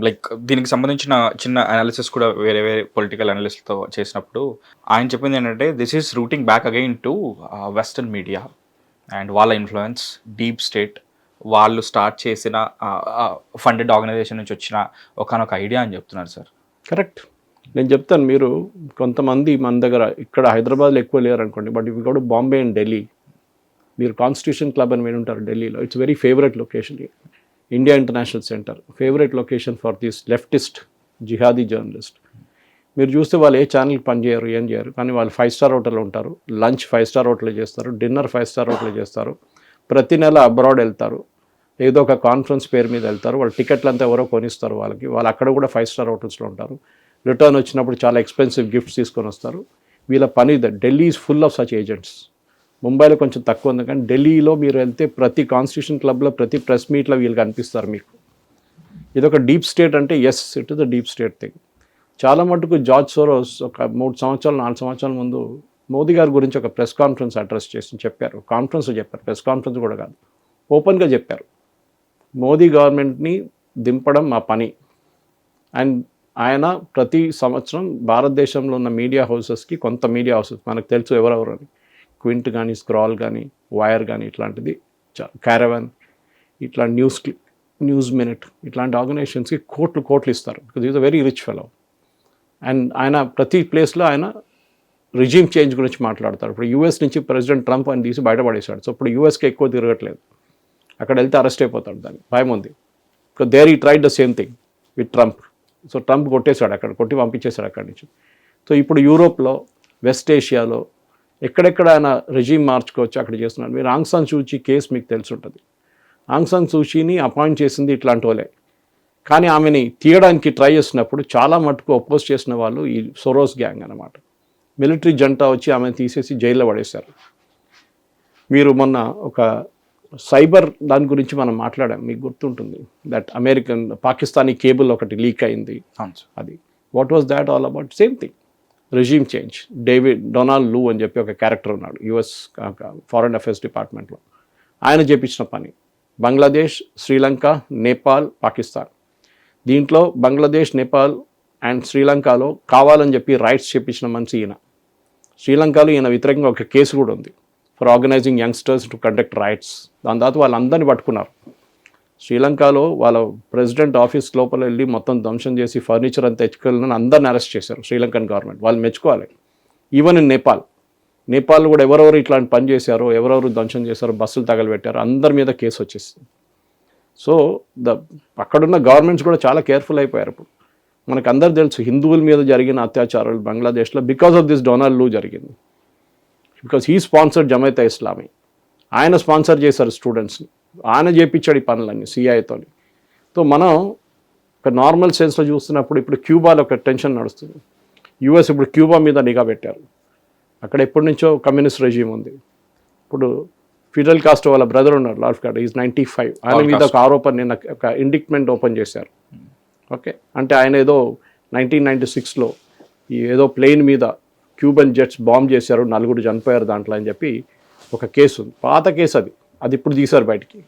Like దీనికి సంబంధించిన చిన్న అనాలిసిస్ కూడా వేరే వేరే పొలిటికల్ అనలిస్ట్తో చేసినప్పుడు ఆయన చెప్పింది ఏంటంటే this is routing back again to western media and వాళ్ళ ఇన్ఫ్లుయెన్స్ డీప్ స్టేట్ వాళ్ళు స్టార్ట్ చేసిన ఫండెడ్ ఆర్గనైజేషన్ నుంచి వచ్చిన ఒకనొక ఐడియా అని చెప్తున్నారు సార్. కరెక్ట్. నేను చెప్తాను, మీరు కొంతమంది మన దగ్గర ఇక్కడ హైదరాబాద్లో ఎక్కువ లేరు అనుకోండి, బట్ ఇవి కూడా బాంబే అండ్ ఢిల్లీ, మీరు కాన్స్టిట్యూషన్ క్లబ్ అని విని ఉంటారు ఢిల్లీలో. It's very favourite location. India international centre favourite location for this leftist jihadi journalist. మీరు చూస్తే వాళ్ళు ఏ ఛానల్ పనిచేయరు, ఏం చేయరు, కానీ వాళ్ళు 5 స్టార్ హోటల్లో ఉంటారు, లంచ్ 5 స్టార్ హోటల్లో చేస్తారు, డిన్నర్ 5 స్టార్ హోటల్లో చేస్తారు, ప్రతి నెల అబ్రాడ్ వెళ్తారు, ఏదో ఒక కాన్ఫరెన్స్ పేరు మీద వెళ్తారు, వాళ్ళ టికెట్లు అంతా ఎవరో కొనిస్తారు వాళ్ళకి, వాళ్ళు అక్కడ కూడా 5 స్టార్ హోటల్స్లో ఉంటారు, రిటర్న్ వచ్చినప్పుడు చాలా ఎక్స్పెన్సివ్ గిఫ్ట్స్ తీసుకొని వస్తారు. వీళ్ళ పని Delhi is full of such agents. ముంబైలో కొంచెం తక్కువ ఉంది, కానీ ఢిల్లీలో మీరు వెళ్తే ప్రతి కాన్స్టిట్యూషన్ క్లబ్లో ప్రతి ప్రెస్ మీట్లో వీళ్ళు కనిపిస్తారు మీకు. ఇదొక డీప్ స్టేట్ అంటే yes, it is the deep state thing. చాలా మటుకు జార్జ్ సోరోస్ ఒక 3 సంవత్సరాలు 4 సంవత్సరాల ముందు మోదీ గారి గురించి ఒక ప్రెస్ కాన్ఫరెన్స్ అడ్రస్ చేసి చెప్పారు. కాన్ఫరెన్స్లో చెప్పారు, ప్రెస్ కాన్ఫరెన్స్ కూడా కాదు, ఓపెన్గా చెప్పారు, మోదీ గవర్నమెంట్ని దింపడం మా పని. అండ్ ఆయన ప్రతి సంవత్సరం భారతదేశంలో ఉన్న మీడియా హౌసెస్కి, కొంత మీడియా హౌసెస్ మనకు తెలుసు ఎవరెవరు అని, క్వింట్ కానీ, స్క్రాల్ కానీ, వైర్ కానీ, ఇట్లాంటిది క్యారవాన్, ఇట్లా న్యూస్ మినిట్, ఇట్లాంటి ఆర్గనైజేషన్స్కి కోట్లు ఇస్తారు. Because is a very rich fellow. And ఆయన ప్రతి ప్లేస్లో ఆయన రిజీమ్ చేంజ్ గురించి మాట్లాడతాడు. ఇప్పుడు యూఎస్ నుంచి ప్రెసిడెంట్ ట్రంప్ అని తీసి బయటపడేశాడు. సో ఇప్పుడు యూఎస్కి ఎక్కువ తిరగట్లేదు, అక్కడ వెళ్తే అరెస్ట్ అయిపోతాడు, దాన్ని భయం ఉంది. దేర్ ఈ tried the same thing with Trump. So Trump కొట్టేశాడు, అక్కడ కొట్టి పంపించేశాడు అక్కడి నుంచి. సో ఇప్పుడు యూరోప్లో, వెస్ట్ ఏషియాలో ఎక్కడెక్కడ ఆయన రెజీమ్ మార్చుకోవచ్చు అక్కడ చేస్తున్నాడు. మీరు ఆంగ్ సాన్ సూచీ కేసు మీకు తెలిసి ఉంటుంది. ఆంగ్ సాన్ సూచీని అపాయింట్ చేసింది ఇట్లాంటి వాళ్ళే, కానీ ఆమెని తీయడానికి ట్రై చేసినప్పుడు చాలా మటుకు అపోజ్ చేసిన వాళ్ళు ఈ సోరోస్ గ్యాంగ్ అన్నమాట. మిలిటరీ జంటా వచ్చి ఆమెను తీసేసి జైల్లో పడేశారు. మీరు మొన్న ఒక సైబర్ దాని గురించి మనం మాట్లాడాం, మీకు గుర్తుంటుంది, దట్ పాకిస్తానీ కేబుల్ ఒకటి లీక్ అయింది. అది what was that all about? Same thing, regime change. Donald Lu అని చెప్పి ఒక క్యారెక్టర్ ఉన్నాడు యుఎస్ ఫారెన్ అఫేర్స్ డిపార్ట్మెంట్లో, ఆయన చేపించిన పని. బంగ్లాదేశ్, శ్రీలంక, నేపాల్, పాకిస్తాన్, దీంట్లో బంగ్లాదేశ్, నేపాల్ అండ్ శ్రీలంకలో కావాలని చెప్పి రైట్స్ చేపించిన మనిషి ఈయన. శ్రీలంకలో ఈయన వ్యతిరేకంగా ఒక కేసు కూడా ఉంది for organising youngsters to conduct rights. దాని తర్వాత వాళ్ళందరినీ పట్టుకున్నారు. శ్రీలంకలో వాళ్ళ ప్రెసిడెంట్ ఆఫీస్ లోపల వెళ్ళి మొత్తం ధ్వంసం చేసి ఫర్నిచర్ అంతా తెచ్చుకెళ్ళిన అందరిని అరెస్ట్ చేశారు శ్రీలంకన్ గవర్నమెంట్. వాళ్ళు మెచ్చుకోవాలి. ఈవెన్ ఇన్ నేపాల్ కూడా ఎవరెవరు ఇట్లాంటి పని చేశారో, ఎవరెవరు ధ్వంసం చేశారో, బస్సులు తగలబెట్టారో, అందరి మీద కేసు వచ్చేసింది. సో అక్కడున్న గవర్నమెంట్స్ కూడా చాలా కేర్ఫుల్ అయిపోయారు. ఇప్పుడు మనకు అందరు తెలుసు హిందువుల మీద జరిగిన అత్యాచారాలు బంగ్లాదేశ్లో బికాస్ ఆఫ్ దిస్ డొనాల్డ్ లూ జరిగింది. బికాస్ హీ స్పాన్సర్డ్ జమైతా ఇస్లామీ, ఆయన స్పాన్సర్ చేశారు స్టూడెంట్స్ని, ఆయన చేయించాడు ఈ పనులన్నీ సిఐతోని. సో మనం ఒక నార్మల్ సెన్స్లో చూస్తున్నప్పుడు ఇప్పుడు క్యూబాలో ఒక టెన్షన్ నడుస్తుంది. యూఎస్ ఇప్పుడు క్యూబా మీద నిఘా పెట్టారు. అక్కడ ఎప్పటి నుంచో కమ్యూనిస్ట్ రెజీమ్ ఉంది. ఇప్పుడు ఫిడెల్ కాస్ట్రో వాళ్ళ బ్రదర్ ఉన్నారు, లాల్ఫ్ కార్డో, ఈజ్ 95. ఆయన మీద ఒక ఆరోపణ, నిన్న ఒక ఇండిక్ట్మెంట్ ఓపెన్ చేశారు. ఓకే, అంటే ఆయన ఏదో 1996లో ఏదో ప్లేన్ మీద క్యూబన్ జెట్స్ బాంబ్ చేశారు, 4 చనిపోయారు దాంట్లో అని చెప్పి ఒక కేసు ఉంది. పాత కేసు అది ఇప్పుడు తీశారు బయటికి,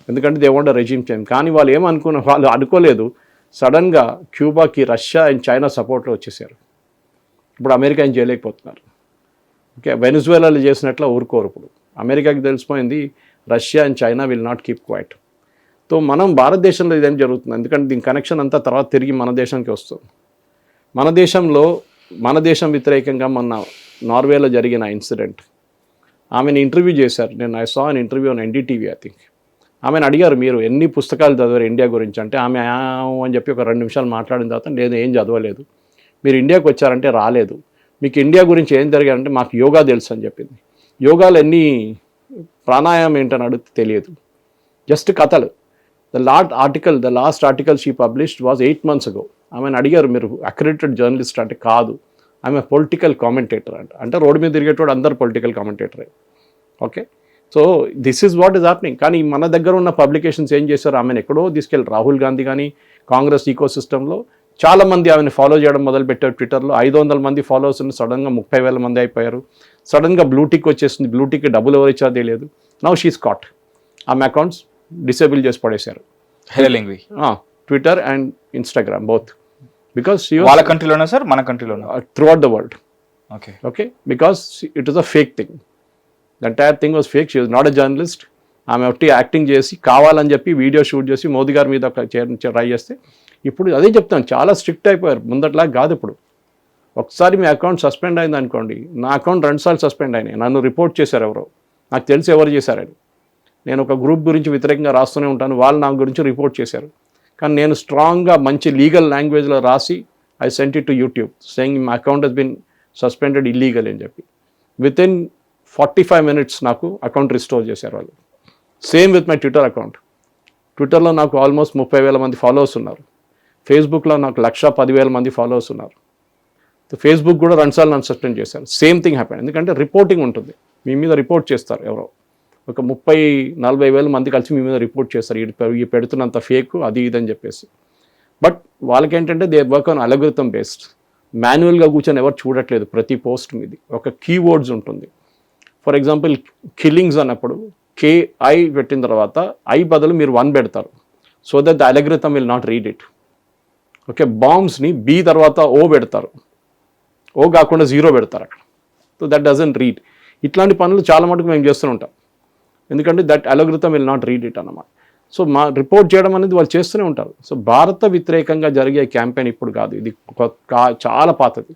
ఎందుకంటే దే వాంట్ రెజీమ్ చేంజ్. కానీ వాళ్ళు అనుకోలేదు, సడన్గా క్యూబాకి రష్యా అండ్ చైనా సపోర్ట్లో వచ్చేసారు. ఇప్పుడు అమెరికా ఏం చేయలేకపోతున్నారు. ఓకే, వెనిజువేలాలో చేసినట్లు ఊరుకోరు. ఇప్పుడు అమెరికాకి తెలిసిపోయింది Russia and China will not keep quiet. So మనం భారతదేశంలో ఇదేం జరుగుతుంది, ఎందుకంటే దీని కనెక్షన్ అంతా తర్వాత తిరిగి మన దేశానికి వస్తుంది. మన దేశం వ్యతిరేకంగా మొన్న నార్వేలో జరిగిన ఇన్సిడెంట్, ఆమెను ఇంటర్వ్యూ చేశారు. నేను I saw an interview on NDTV I think. ఆమెను అడిగారు, మీరు ఎన్ని పుస్తకాలు చదివారు ఇండియా గురించి అంటే, ఆమె అని చెప్పి ఒక 2 నిమిషాలు మాట్లాడిన తర్వాత, లేదు ఏం చదవలేదు. మీరు ఇండియాకి వచ్చారంటే రాలేదు. మీకు ఇండియా గురించి ఏం జరిగారంటే, మాకు యోగా తెలుసు అని చెప్పింది. యోగాలు ఎన్ని ప్రాణాయామం ఏంటని అడిగితే తెలియదు, జస్ట్ కథలు. The last article she published was 8 months ago. ఆమెను అడిగారు, మీరు అక్రెడిటెడ్ జర్నలిస్ట్ అంటే, కాదు, ఆమె పొలిటికల్ కామెంటేటర్ అంటే రోడ్డు మీద తిరిగేటోడు అందరు పొలిటికల్ కామెంటేటరే. Okay, so this is what is happening. కానీ మన దగ్గర ఉన్న పబ్లికేషన్స్ ఏం చేశారు, ఆమెను ఎక్కడో తీసుకెళ్ళి రాహుల్ గాంధీ కానీ కాంగ్రెస్ ఈకో సిస్టంలో చాలామంది ఆమెను ఫాలో చేయడం మొదలుపెట్టారు. ట్విట్టర్లో 500 మంది ఫాలోవర్స్ ఉన్న సడన్గా 30,000 మంది అయిపోయారు. సడన్గా బ్లూటిక్ వచ్చేసింది. బ్లూటిక్ డబ్బులు ఎవరు ఇచ్చారో తెలియదు. Now she's caught. ఆమె అకౌంట్స్ డిసేబుల్ చేసి పడేశారు. Twitter and Instagram both, because వాళ్ళ కంట్రీలోనా సార్, మన కంట్రీలోనా? Throughout the world. Okay. Okay, because it is a fake thing. The entire thing was fake. She was not a journalist. ఆమె ఒకటి acting చేసి కావాలని చెప్పి వీడియో షూట్ చేసి మోదీ గారి మీద ఒక ట్రై చేస్తే, ఇప్పుడు అదే చెప్తాను, చాలా స్ట్రిక్ట్ అయిపోయారు, ముందట్లా కాదు. ఇప్పుడు ఒకసారి మీ అకౌంట్ సస్పెండ్ అయింది అనుకోండి, నా అకౌంట్ 2 సార్లు సస్పెండ్ అయినాయి, నన్ను రిపోర్ట్ చేశారు ఎవరో, నాకు తెలిసి ఎవరు చేశారని. నేను ఒక గ్రూప్ గురించి వ్యతిరేకంగా రాస్తూనే ఉంటాను, వాళ్ళు నా గురించి రిపోర్ట్ చేశారు, కానీ నేను స్ట్రాంగ్గా మంచి లీగల్ లాంగ్వేజ్లో రాసి I sent it to YouTube saying my account has been suspended illegal అని చెప్పి. వితిన్ 45 minutes నాకు అకౌంట్ రిస్టోర్ చేశారు వాళ్ళు. Same with my Twitter account. ట్విట్టర్లో నాకు ఆల్మోస్ట్ 30,000 మంది ఫాలోవర్స్ ఉన్నారు. ఫేస్బుక్లో నాకు 110,000 మంది ఫాలోవర్స్ ఉన్నారు. ఫేస్బుక్ కూడా 2 సార్లు నన్ను సస్పెండ్ చేశారు. Same thing happen. ఎందుకంటే రిపోర్టింగ్ ఉంటుంది, మీ మీద రిపోర్ట్ చేస్తారు ఎవరో, ఒక 30,000-40,000 మంది కలిసి మీ మీద రిపోర్ట్ చేస్తారు, ఈ పెడుతున్నంత ఫేక్ అది ఇది అని చెప్పేసి. బట్ వాళ్ళకేంటంటే they work on algorithm based. మాన్యువల్గా కూర్చొని ఎవరు చూడట్లేదు, ప్రతి పోస్ట్ మీది ఒక కీవర్డ్స్ ఉంటుంది. ఫర్ ఎగ్జాంపుల్ కిల్లింగ్స్ అన్నప్పుడు KI పెట్టిన తర్వాత ఐ బదులు మీరు 1 పెడతారు, so that the algorithm will not read it. Okay, బాంబ్స్ని B తర్వాత O పెడతారు, O కాకుండా 0 పెడతారు అక్కడ, సో దట్ డజంట్ రీడ్. ఇట్లాంటి పనులు చాలా మటుకు మేము చేస్తూ ఉంటాం, ఎందుకంటే that algorithm will not read it అన్నమాట. సో మా రిపోర్ట్ చేయడం అనేది వాళ్ళు చేస్తూనే ఉంటారు. సో భారత వ్యతిరేకంగా జరిగే క్యాంపెయిన్ ఇప్పుడు కాదు, ఇది చాలా పాతది.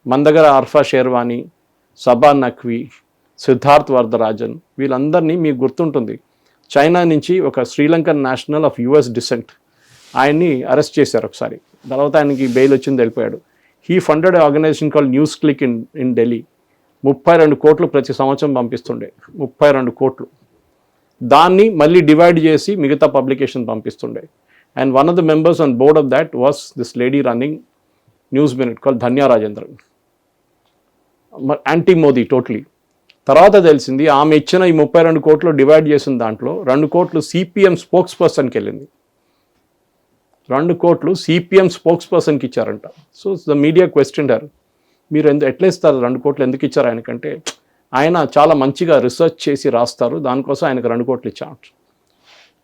మన దగ్గర అర్ఫా షేర్వానీ, సబా నఖ్వీ, సిద్ధార్థ్ వరదరాజన్, వీళ్ళందరినీ మీకు గుర్తుంటుంది, చైనా నుంచి ఒక Sri Lankan national of US descent ఆయన్ని అరెస్ట్ చేశారు ఒకసారి, తర్వాత ఆయనకి బెయిల్ వచ్చింది, వెళ్ళిపోయాడు. He funded organisation call NewsClick in Delhi. 32 కోట్లు ప్రతి సంవత్సరం పంపిస్తుండే, 32 కోట్లు. దాన్ని మళ్ళీ డివైడ్ చేసి మిగతా పబ్లికేషన్ పంపిస్తుండే. And one of the members on board of that was this lady running News Minute call Dhanya Rajendran, anti Modi totally. తర్వాత తెలిసింది ఆమె ఇచ్చిన ఈ 32 కోట్లు డివైడ్ చేసిన దాంట్లో 2 కోట్లు CPM స్పోక్స్ పర్సన్కి వెళ్ళింది, 2 కోట్లు CPM స్పోక్స్ పర్సన్కి ఇచ్చారంట. సో ద మీడియా క్వశ్చన్డ్, మీరు ఎట్లా ఇస్తారు 2 కోట్లు ఎందుకు ఇచ్చారు ఆయనకంటే, ఆయన చాలా మంచిగా రీసెర్చ్ చేసి రాస్తారు, దానికోసం ఆయనకు 2 కోట్లు ఇచ్చాం.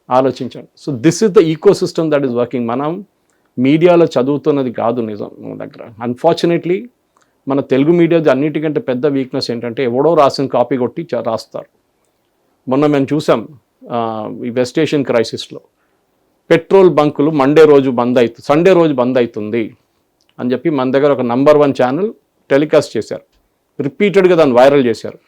ఆలోచించండి. So this is the ecosystem that is working. మనం మీడియాలో చదువుతున్నది కాదు నిజం మన దగ్గర. అన్ఫార్చునేట్లీ మన తెలుగు మీడియా అన్నిటికంటే పెద్ద వీక్నెస్ ఏంటంటే ఎవడో రాసిన కాపీ కొట్టి రాస్తారు. మొన్న మేము చూసాం ఈ వెస్ట్ ఏషియన్ క్రైసిస్లో పెట్రోల్ బంకులు సండే రోజు బంద్ అవుతుంది అని చెప్పి మన దగ్గర ఒక నంబర్ 1 ఛానల్ టెలికాస్ట్ చేశారు, రిపీటెడ్గా దాన్ని వైరల్ చేశారు.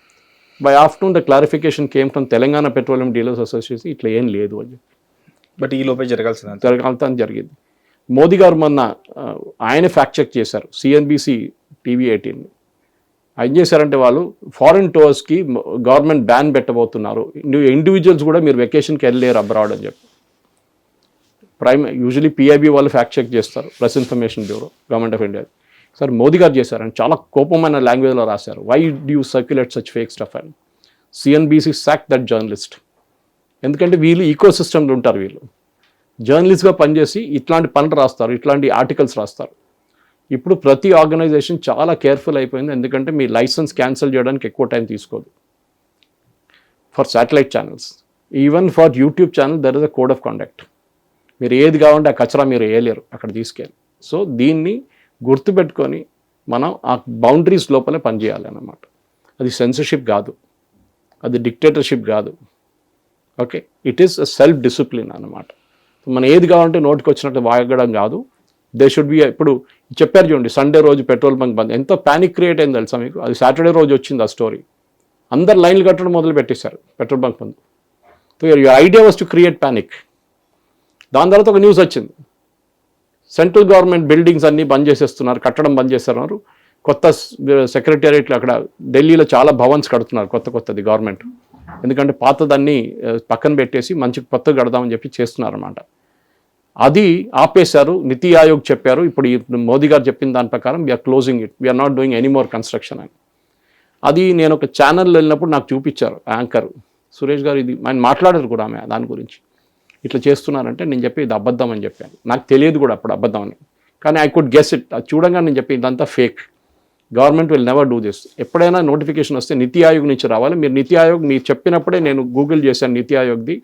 By afternoon the clarification came from Telangana petroleum dealers association, ఇట్లా ఏం లేదు అని చెప్పి. బట్ ఈ లోపే జరగాల్సిన జరిగింది. మోదీ గారు మొన్న ఆయన ఫ్యాక్ట్ చెక్ చేశారు, CNBC TV 18. ఏం చేశారంటే వాళ్ళు ఫారిన్ టూర్స్కి గవర్నమెంట్ బ్యాన్ పెట్టబోతున్నారు, ఇండివిజువల్స్ కూడా మీరు వెకేషన్కి వెళ్ళలేరు అబ్రాడ్ అని చెప్పి. యూజువలీ PIB వాళ్ళు ఫ్యాక్ట్ చెక్ చేస్తారు, press information bureau, government of India. Sir Modi గారు చేశారని చాలా కోపమైన లాంగ్వేజ్లో రాశారు, why do you circulate such fake stuff అని. CNBC sack that journalist. ఎందుకంటే వీళ్ళు ఈకో సిస్టమ్లో ఉంటారు, వీళ్ళు జర్నలిస్ట్గా పనిచేసి ఇట్లాంటి పనులు రాస్తారు, ఇట్లాంటి ఆర్టికల్స్ రాస్తారు. ఇప్పుడు ప్రతి ఆర్గనైజేషన్ చాలా కేర్ఫుల్ అయిపోయింది, ఎందుకంటే మీ లైసెన్స్ క్యాన్సిల్ చేయడానికి ఎక్కువ టైం తీసుకోదు. For satellite channels, even for YouTube channel there is a code of conduct. మీరు ఏది కావాలంటే ఆ కచరా మీరు వేయలేరు అక్కడ తీసుకెళ్ళి. సో దీన్ని గుర్తుపెట్టుకొని మనం ఆ బౌండరీస్ లోపలే పనిచేయాలి అన్నమాట. అది సెన్సర్షిప్ కాదు, అది డిక్టేటర్షిప్ కాదు. Okay, it is a self discipline అన్నమాట. మనం ఏది కావాలంటే నోటికి వచ్చినట్టు వాగడం కాదు. They should be. ఇప్పుడు చెప్పారు చూడండి, సండే రోజు పెట్రోల్ బంక్ బంద్, ఎంతో ప్యానిక్ క్రియేట్ అయింది తెలుసా మీకు. అది సాటర్డే రోజు వచ్చింది ఆ స్టోరీ, అందరు లైన్లు కట్టడం మొదలు పెట్టేశారు petrol bunk bandh. So your idea was to create panic. దాని తర్వాత ఒక న్యూస్ వచ్చింది, సెంట్రల్ గవర్నమెంట్ బిల్డింగ్స్ అన్నీ బంద్ చేసేస్తున్నారు, కట్టడం బంద్ చేస్తున్నారు. కొత్త సెక్రటేరియట్లు అక్కడ ఢిల్లీలో చాలా భవన్స్ కడుతున్నారు కొత్తది గవర్నమెంట్, ఎందుకంటే పాతదాన్ని పక్కన పెట్టేసి మంచి కొత్త కడదామని చెప్పి చేస్తున్నారు అన్నమాట. అది ఆపేశారు, నీతి ఆయోగ్ చెప్పారు, ఇప్పుడు మోదీ గారు చెప్పిన దాని ప్రకారం we're closing it, we're not doing any more construction అని. అది నేను ఒక ఛానల్లో వెళ్ళినప్పుడు నాకు చూపించారు యాంకర్ సురేష్ గారు, ఇది ఆయన మాట్లాడారు కూడా ఆమె దాని గురించి, ఇట్లా చేస్తున్నారంటే నేను చెప్పి ఇది అబద్ధం అని చెప్పాను. నాకు తెలియదు కూడా అప్పుడు అబద్ధం అని, కానీ ఐ కుడ్ గెస్ ఇట్. అది చూడంగా నేను చెప్పి ఇదంతా fake, government will never do this. ఎప్పుడైనా నోటిఫికేషన్ వస్తే నీతి ఆయోగ్ నుంచి రావాలి. మీరు నీతి ఆయోగ్ మీరు చెప్పినప్పుడే నేను గూగుల్ చేశాను నీతి ఆయోగ్ది,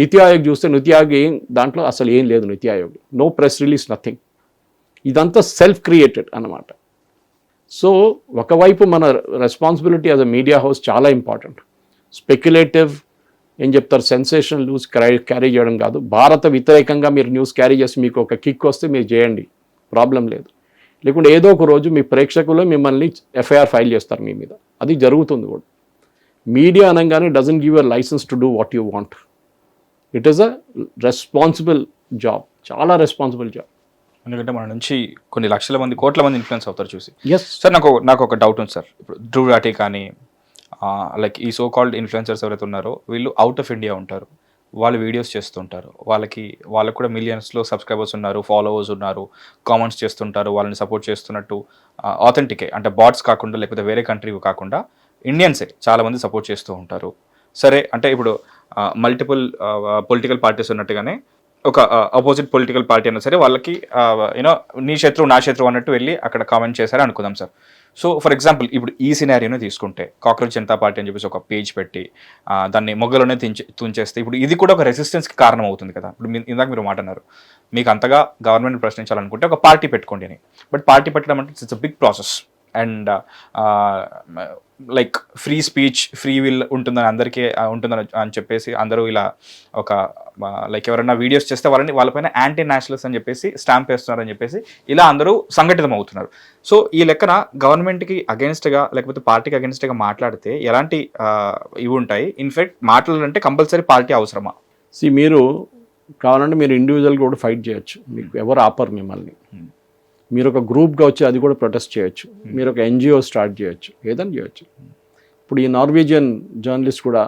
నీతి ఆయోగ్ చూస్తే నీతి ఆయోగ్ దాంట్లో అసలు ఏం లేదు. NITI Aayog no press release, nothing. ఇదంతా సెల్ఫ్ క్రియేటెడ్ అన్నమాట. సో ఒకవైపు మన responsibility as a media house చాలా ఇంపార్టెంట్. స్పెక్యులేటివ్ ఏం చెప్తారు, సెన్సేషనల్ న్యూస్ క్యారీ చేయడం కాదు. భారత వ్యతిరేకంగా మీరు న్యూస్ క్యారీ చేసి మీకు ఒక కిక్ వస్తే మీరు చేయండి, ప్రాబ్లం లేదు. లేకుంటే ఏదో ఒక రోజు మీ ప్రేక్షకులు మిమ్మల్ని ఎఫ్ఐఆర్ ఫైల్ చేస్తారు మీ మీద. అది జరుగుతుంది కూడా. మీడియా అనగానే doesn't give your licence to do what you want. It is a responsible job, చాలా రెస్పాన్సిబుల్ జాబ్. ఎందుకంటే మన నుంచి కొన్ని లక్షల మంది, కోట్ల మంది ఇన్ఫ్లుయెన్స్ అవుతారు చూసి. ఎస్ సార్ నాకు ఒక డౌట్ ఉంది సార్. ఇప్పుడు ధ్రువ్ రాఠీ కానీ లైక్ ఈ సో కాల్డ్ ఇన్ఫ్లుయెన్సర్స్ ఎవరైతే ఉన్నారో వీళ్ళు అవుట్ ఆఫ్ ఇండియా ఉంటారు, వాళ్ళు వీడియోస్ చేస్తుంటారు, వాళ్ళకు కూడా మిలియన్స్లో సబ్స్క్రైబర్స్ ఉన్నారు, ఫాలోవర్స్ ఉన్నారు, కామెంట్స్ చేస్తుంటారు, వాళ్ళని సపోర్ట్ చేస్తున్నట్టు ఆథెంటికే అంటే బాట్స్ కాకుండా లేకపోతే వేరే కంట్రీ కాకుండా ఇండియన్సే చాలామంది సపోర్ట్ చేస్తూ ఉంటారు. సరే అంటే ఇప్పుడు మల్టిపుల్ పొలిటికల్ పార్టీస్ ఉన్నట్టుగానే ఒక అపోజిట్ పొలిటికల్ పార్టీ అయినా సరే వాళ్ళకి యూనో నీ శత్రువు నా శత్రువు అన్నట్టు వెళ్ళి అక్కడ కామెంట్ చేశారు అనుకుందాం సార్. సో ఫర్ ఎగ్జాంపుల్ ఇప్పుడు ఈ సినారియోనే తీసుకుంటే కాక్రోచ్ జనతా పార్టీ అని చెప్పేసి ఒక పేజ్ పెట్టి దాన్ని మొగ్గలోనే తుంచేస్తే ఇప్పుడు ఇది కూడా ఒక రెసిస్టెన్స్కి కారణం అవుతుంది కదా. ఇప్పుడు ఇందాక మీరు మాట అన్నారు, మీకు అంతగా గవర్నమెంట్ ప్రశ్నించాలనుకుంటే ఒక పార్టీ పెట్టుకోండి అని. బట్ పార్టీ పెట్టడం అంటే it's a big process and like free speech, free will ఉంటుందని అందరికీ ఉంటుందని అని చెప్పేసి అందరూ ఇలా ఒక లైక్ ఎవరైనా వీడియోస్ చేస్తే వాళ్ళపైన యాంటీ నేషనలిస్ట్ అని చెప్పేసి స్టాంప్ వేస్తున్నారని చెప్పేసి ఇలా అందరూ సంఘటితం అవుతున్నారు. సో ఈ లెక్కన గవర్నమెంట్కి అగెన్స్ట్గా లేకపోతే పార్టీకి అగెన్స్ట్గా మాట్లాడితే ఎలాంటి ఇవి ఉంటాయి? ఇన్ఫాక్ట్ మాట్లాడాలంటే కంపల్సరీ పార్టీ అవసరమా? మీరు కావాలంటే మీరు ఇండివిజువల్ కూడా ఫైట్ చేయొచ్చు, మీకు ఎవరు ఆపరు మిమ్మల్ని. మీరు ఒక గ్రూప్గా వచ్చి అది కూడా ప్రొటెస్ట్ చేయొచ్చు, మీరు ఒక ఎన్జిఓ స్టార్ట్ చేయొచ్చు, ఏదైనా చేయొచ్చు. ఇప్పుడు ఈ నార్వేజియన్ జర్నలిస్ట్ కూడా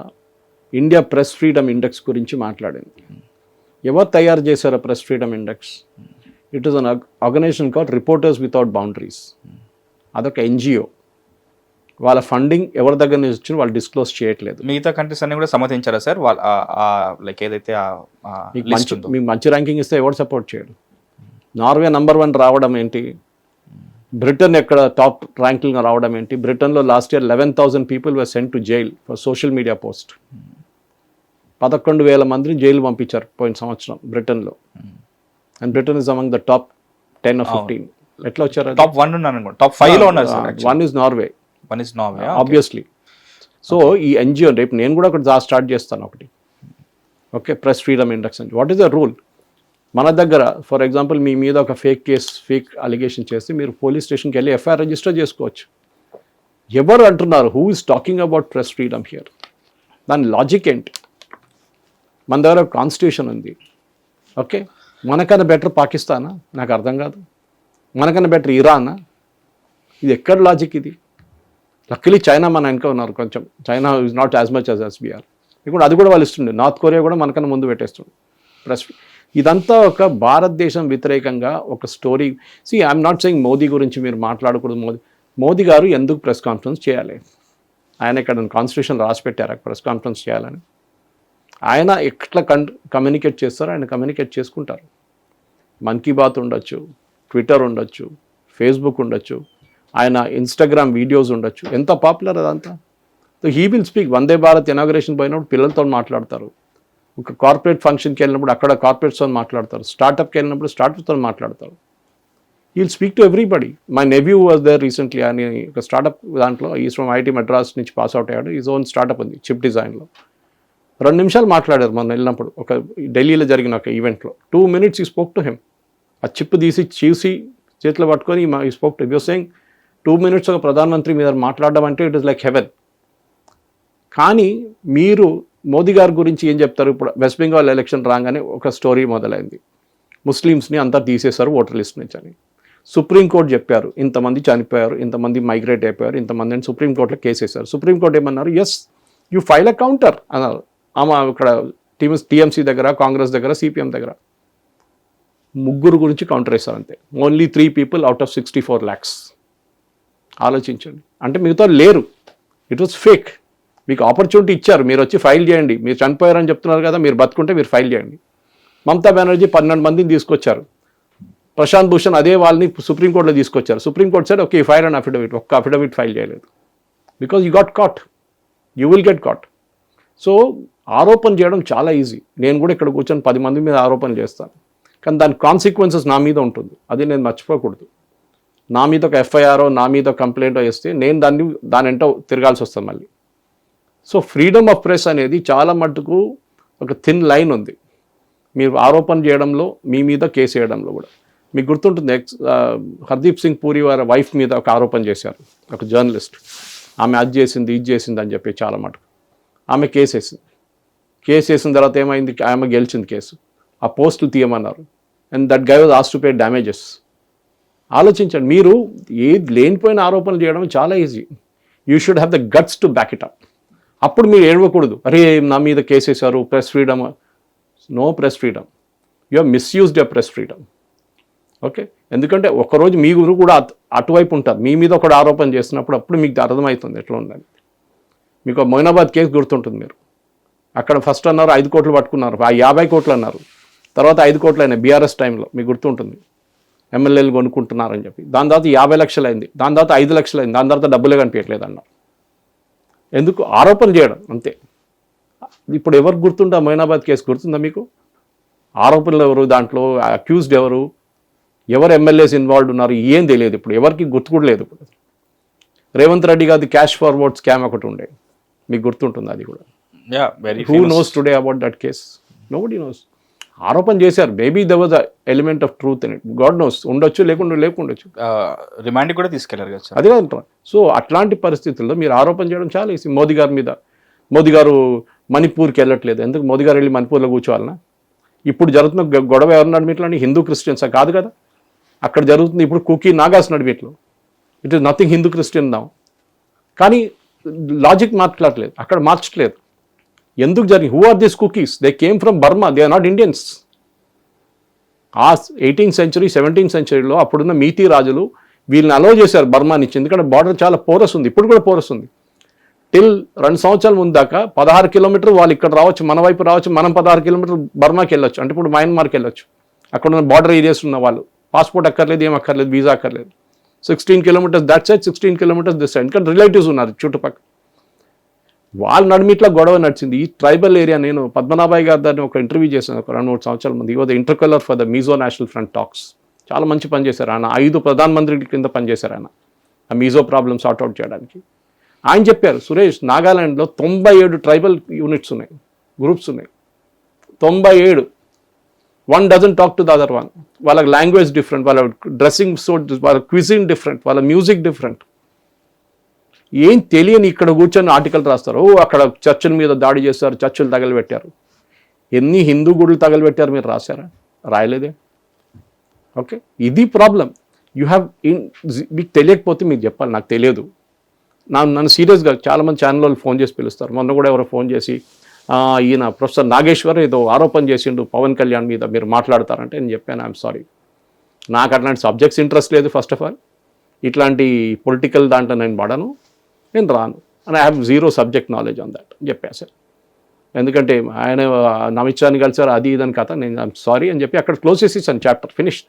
ఇండియా ప్రెస్ ఫ్రీడమ్ ఇండెక్స్ గురించి మాట్లాడింది. ఎవరు తయారు చేశారు press freedom index? It is an organisation called reporters without boundaries. అదొక ఎన్జిఓ. వాళ్ళ ఫండింగ్ ఎవరి దగ్గర నుంచి వచ్చిన వాళ్ళు డిస్క్లోజ్ చేయట్లేదు. మిగతా కంట్రీస్ అన్ని కూడా సమ్మతించారా సార్? లైక్ ఏదైతే మీకు మంచి ర్యాంకింగ్ ఇస్తే ఎవరు సపోర్ట్ చేయడు? నార్వే నంబర్ 1 రావడం ఏంటి? బ్రిటన్ ఎక్కడ టాప్ ర్యాంకింగ్ రావడం ఏంటి? బ్రిటన్లో last year 11,000 people were sent to jail for social media post. 11,000 మందిని జైలు పంపించారు పోయిన సంవత్సరం బ్రిటన్లో. And Britain is among the top 10 or 15. ఎట్లా వచ్చారు? టాప్ 1 ఉన్నాను, టాప్ 5లో ఉన్నారు sir. 1 is Norway, obviously. So ఈ ఎన్జిఓ రేపు నేను కూడా ఒకటి స్టార్ట్ చేస్తాను ఒకటి. ఓకే, ప్రెస్ ఫ్రీడమ్ ఇండెక్స్ అని. What is the rule? మన దగ్గర ఫర్ ఎగ్జాంపుల్ మీ మీద ఒక ఫేక్ అలిగేషన్ చేస్తే మీరు పోలీస్ స్టేషన్కి వెళ్ళి ఎఫ్ఐఆర్ రిజిస్టర్ చేసుకోవచ్చు. ఎవరు అంటున్నారు? Who is talking about press freedom here? దాని లాజిక్ ఏంటి? మన దగ్గర కాన్స్టిట్యూషన్ ఉంది. ఓకే, మనకన్నా బెటర్ పాకిస్తానా? నాకు అర్థం కాదు. మనకన్నా బెటర్ ఇరానా? ఇది ఎక్కడ లాజిక్ ఇది? లక్కలీ చైనా మన వెనక ఉన్నారు కొంచెం. China is not as much as SBR. ఇప్పుడు అది కూడా వాళ్ళు ఇస్తుండే. నార్త్ కొరియా కూడా మనకన్నా ముందు పెట్టేస్తుండే ప్రెస్. ఇదంతా ఒక భారతదేశం వ్యతిరేకంగా ఒక story. I'm not saying Modi గురించి మీరు మాట్లాడకూడదు. మోదీ గారు ఎందుకు ప్రెస్ కాన్ఫరెన్స్ చేయాలి? ఆయన ఇక్కడ కాన్స్టిట్యూషన్ రాసి పెట్టారు ప్రెస్ కాన్ఫరెన్స్ చేయాలని. ఆయన ఎట్లా కమ్యూనికేట్ చేస్తారో ఆయన కమ్యూనికేట్ చేసుకుంటారు. మన్ కీ బాత్ ఉండొచ్చు, ట్విట్టర్ ఉండొచ్చు, ఫేస్బుక్ ఉండొచ్చు, ఆయన ఇన్స్టాగ్రామ్ వీడియోస్ ఉండొచ్చు. ఎంత పాపులర్ అదంతా. So he will speak. Vande Bharat inauguration పోయినప్పుడు పిల్లలతో మాట్లాడతారు. ఒక కార్పొరేట్ ఫంక్షన్కి వెళ్ళినప్పుడు అక్కడ కార్పొరేట్స్తో మాట్లాడతారు. స్టార్టప్కి వెళ్ళినప్పుడు స్టార్టప్తో మాట్లాడతారు. He will speak to everybody. My nephew was there recently అని ఒక స్టార్టప్ దాంట్లో. ఈజ్ ఫ్రమ్ ఐటీ మద్రాస్ నుంచి పాస్ అవుట్ అయ్యాడు. ఈజ్ ఓన్ స్టార్టప్ ఉంది చిప్ డిజైన్లో. 2 నిమిషాలు మాట్లాడారు మనం వెళ్ళినప్పుడు. ఒక ఢిల్లీలో జరిగిన ఒక ఈవెంట్లో 2 minutes he spoke to him. ఆ చిప్ తీసి చూసి చేతిలో పట్టుకొని he spoke to him. You're saying 2 minutes ఒక ప్రధానమంత్రి మీద మాట్లాడడం అంటే ఇట్ ఇస్ లైక్ హెవెన్. కానీ మీరు మోదీ గారి గురించి ఏం చెప్తారు? ఇప్పుడు వెస్ట్ బెంగాల్ ఎలక్షన్ రాగానే ఒక స్టోరీ మొదలైంది. ముస్లిమ్స్ని అంతా తీసేశారు ఓటర్ లిస్ట్ నుంచి అని. సుప్రీంకోర్టు చెప్పారు ఇంతమంది చనిపోయారు, ఇంతమంది మైగ్రేట్ అయిపోయారు, ఇంతమంది అని సుప్రీంకోర్టులో కేసు వేశారు. సుప్రీంకోర్టు ఏమన్నారు? Yes you file a counter అన్నారు. ఆమె ఇక్కడ టీఎంసీ దగ్గర, కాంగ్రెస్ దగ్గర, సిపిఎం దగ్గర 3 గురించి కౌంటర్ వేశారు అంతే. Only 3 people out of 64 lakhs. ఆలోచించండి. అంటే మిగతా లేరు. It was fake. మీకు ఆపర్చునిటీ ఇచ్చారు, మీరు వచ్చి ఫైల్ చేయండి. మీరు చనిపోయారని చెప్తున్నారు కదా, మీరు బతుకుంటే మీరు ఫైల్ చేయండి. మమతా బెనర్జీ 12 మందిని తీసుకొచ్చారు. ప్రశాంత్ భూషణ్ అదే వాళ్ళని సుప్రీంకోర్టులో తీసుకొచ్చారు. Supreme court sir okay file and affidavit, ఒక్క అఫిడవిట్ ఫైల్ చేయలేదు. Because you got cot, you will get caught. So ఆరోపణ చేయడం చాలా ఈజీ. నేను కూడా ఇక్కడ కూర్చొని 10 మంది మీద ఆరోపణలు చేస్తాను, కానీ దాని కాన్సిక్వెన్సెస్ నా మీద ఉంటుంది. అది నేను మర్చిపోకూడదు. నా మీద ఒక ఎఫ్ఐఆర్, నా మీద కంప్లైంట్ వేస్తే నేను దాని వెంట తిరగాల్సి వస్తుంది మళ్ళీ. సో ఫ్రీడమ్ ఆఫ్ ప్రెస్ అనేది చాలా మట్టుకు ఒక థిన్ లైన్ ఉంది. మీరు ఆరోపణ చేయడంలో, మీ మీద కేసు వేయడంలో కూడా. మీకు గుర్తుంటుంది, హర్దీప్ సింగ్ పూరి వారి వైఫ్ మీద ఒక ఆరోపణ చేశారు ఒక జర్నలిస్ట్. ఆమె అది చేసింది, ఇది చేసింది అని చెప్పి చాలా మటుకు. ఆమె కేసు వేసిన తర్వాత ఏమైంది, ఆమె గెలిచింది కేసు. ఆ పోస్టులు తీయమన్నారు. And that guy was asked to pay damages. ఆలోచించండి, మీరు ఏది లేనిపోయిన ఆరోపణలు చేయడం చాలా easy. You should have the guts to back it up. అప్పుడు మీరు ఏడవకూడదు, అరే నా మీద కేసు వేశారు, press freedom. No press freedom. You have misused your press freedom. Okay, ఎందుకంటే ఒకరోజు మీ గురు కూడా అటువైపు ఉంటారు. మీ మీద ఒకటి ఆరోపణ చేస్తున్నప్పుడు అప్పుడు మీకు అర్థమవుతుంది ఎట్లా ఉండాలి. మీకు మొయినాబాద్ కేసు గుర్తుంటుంది. మీరు అక్కడ ఫస్ట్ అన్నారు 5 కోట్లు పట్టుకున్నారు, 50 కోట్లు అన్నారు, తర్వాత 5 కోట్లు అయినాయి బీఆర్ఎస్ టైంలో. మీకు గుర్తుంటుంది, ఎమ్మెల్యేలు కొనుక్కుంటున్నారని చెప్పి. దాని తర్వాత 50 లక్షలు అయింది, దాని తర్వాత 5 లక్షలు అయింది, దాని తర్వాత డబ్బులే కనిపించట్లేదు అన్నారు. ఎందుకు? ఆరోపణ చేయడం అంతే. ఇప్పుడు ఎవరు గుర్తుంటా? మొయినాబాద్ కేసు గుర్తుందా మీకు? ఆరోపణలు ఎవరు, దాంట్లో అక్యూజ్డ్ ఎవరు ఎమ్మెల్యేస్ ఇన్వాల్వ్డ్ ఉన్నారు, ఏం తెలియదు. ఇప్పుడు ఎవరికి గుర్తు కూడా లేదు. ఇప్పుడు రేవంత్ రెడ్డి గారి క్యాష్ ఫార్వర్డ్ స్కామ్ ఒకటి ఉండే, మీకు గుర్తుంటుంది అది కూడా. Who knows today about that case? Nobody nose. ఆరోపణ చేశారు, maybe there was a element of truth in it, God knows. ఉండొచ్చు, లేకుండొచ్చు. రిమాండ్ కూడా తీసుకెళ్లారు కదా. అదే కదా. సో అట్లాంటి పరిస్థితుల్లో మీరు ఆరోపణ చేయడం చాలా ఈజీ. మోదీ గారి మీద, మోదీ గారు మణిపూర్కి వెళ్ళట్లేదు, ఎందుకు మోదీ గారు వెళ్ళి మణిపూర్లో కూర్చోవాలన్నా? ఇప్పుడు జరుగుతున్న గొడవ ఎవరు నడిమిట్లని? హిందూ క్రిస్టియన్సా? కాదు కదా. అక్కడ జరుగుతుంది ఇప్పుడు కుకీ నాగాస్ నడిమిట్లో. It is nothing Hindu Christian now. కానీ లాజిక్ మార్చట్లేదు, అక్కడ మార్చట్లేదు. ఎందుకు జరిగింది? Who are this Kukis? They came from Burma, they are not Indians. ఆ 18th century 17th centuryలో అప్పుడున్న మీతి రాజులు వీళ్ళని అలో చేశారు బర్మా నుంచి. ఎందుకంటే బార్డర్ చాలా పోరస్ ఉంది, ఇప్పుడు కూడా పోరస్ ఉంది. టిల్ 2 సంవత్సరాల ముందు దాకా 16 కిలోమీటర్లు వాళ్ళు ఇక్కడ రావచ్చు, మన వైపు రావచ్చు, మనం 16 కిలోమీటర్లు బర్మాకి వెళ్ళొచ్చు. అంటే ఇప్పుడు మయన్మార్కి వెళ్ళొచ్చు. అక్కడ ఉన్న బార్డర్ ఏరియాస్ ఉన్న వాళ్ళు పాస్పోర్ట్ అక్కర్లేదు, ఏం అక్కర్లేదు, వీసా అక్కర్లేదు. 16 kilometers that side, 16 kilometers this side. ఎందుకంటే రిలేటివ్స్ ఉన్నారు చుట్టుపక్కల. వాళ్ళ నడిమిట్లా గొడవ నడిచింది. ఈ ట్రైబల్ ఏరియా, నేను పద్మనాభాయ్ గారి దాన్ని ఒక ఇంటర్వ్యూ చేశాను ఒక 2-3 సంవత్సరాల ముందు. He was interlocutor for the Mizo National Front talks. చాలా మంచి పని చేశారు ఆయన. 5 ప్రధానమంత్రుల కింద పనిచేశారు ఆయన ఆ మీజో ప్రాబ్లమ్ సార్ట్అవుట్ చేయడానికి. ఆయన చెప్పారు, సురేష్, నాగాలాండ్లో 97 ట్రైబల్ యూనిట్స్ ఉన్నాయి, గ్రూప్స్ ఉన్నాయి. 97. One doesn't talk to the other one. వాళ్ళ లాంగ్వేజ్ డిఫరెంట్, వాళ్ళ డ్రెస్సింగ్ వాళ్ళ క్విజిన్ డిఫరెంట్, వాళ్ళ మ్యూజిక్ డిఫరెంట్. ఏం తెలియని ఇక్కడ కూర్చొని ఆర్టికల్ రాస్తారు. అక్కడ చర్చిల మీద దాడి చేస్తారు, చర్చిలు తగలబెట్టారు. ఎన్ని హిందూ గుడులు తగలబెట్టారు మీరు రాశారా? రాయలేదే. ఓకే, ఇది ప్రాబ్లం. యూ హ్యావ్ మీకు తెలియకపోతే మీకు చెప్పాలి, నాకు తెలియదు. నన్ను సీరియస్గా చాలామంది ఛానల్ వాళ్ళు ఫోన్ చేసి పిలుస్తారు. మొన్న కూడా ఎవరో ఫోన్ చేసి, ఈయన ప్రొఫెసర్ నాగేశ్వర్ ఏదో ఆరోపణ చేసిండు పవన్ కళ్యాణ్ మీద, మీరు మాట్లాడతారంటే నేను చెప్పాను, ఐఎమ్ సారీ, నాకు అట్లాంటి సబ్జెక్ట్స్ ఇంట్రెస్ట్ లేదు. ఫస్ట్ ఆఫ్ ఆల్ ఇట్లాంటి పొలిటికల్ దాంట్లో నేను పడను, నేను రాను. And I have 0 subject knowledge on that అని చెప్పాను సార్. ఎందుకంటే ఆయన అమిత్ షాని కలిసారు, అది ఇదని కథ. నేను ఐఎమ్ సారీ అని చెప్పి అక్కడ క్లోజ్ చేసేసాను, చాప్టర్ ఫినిష్.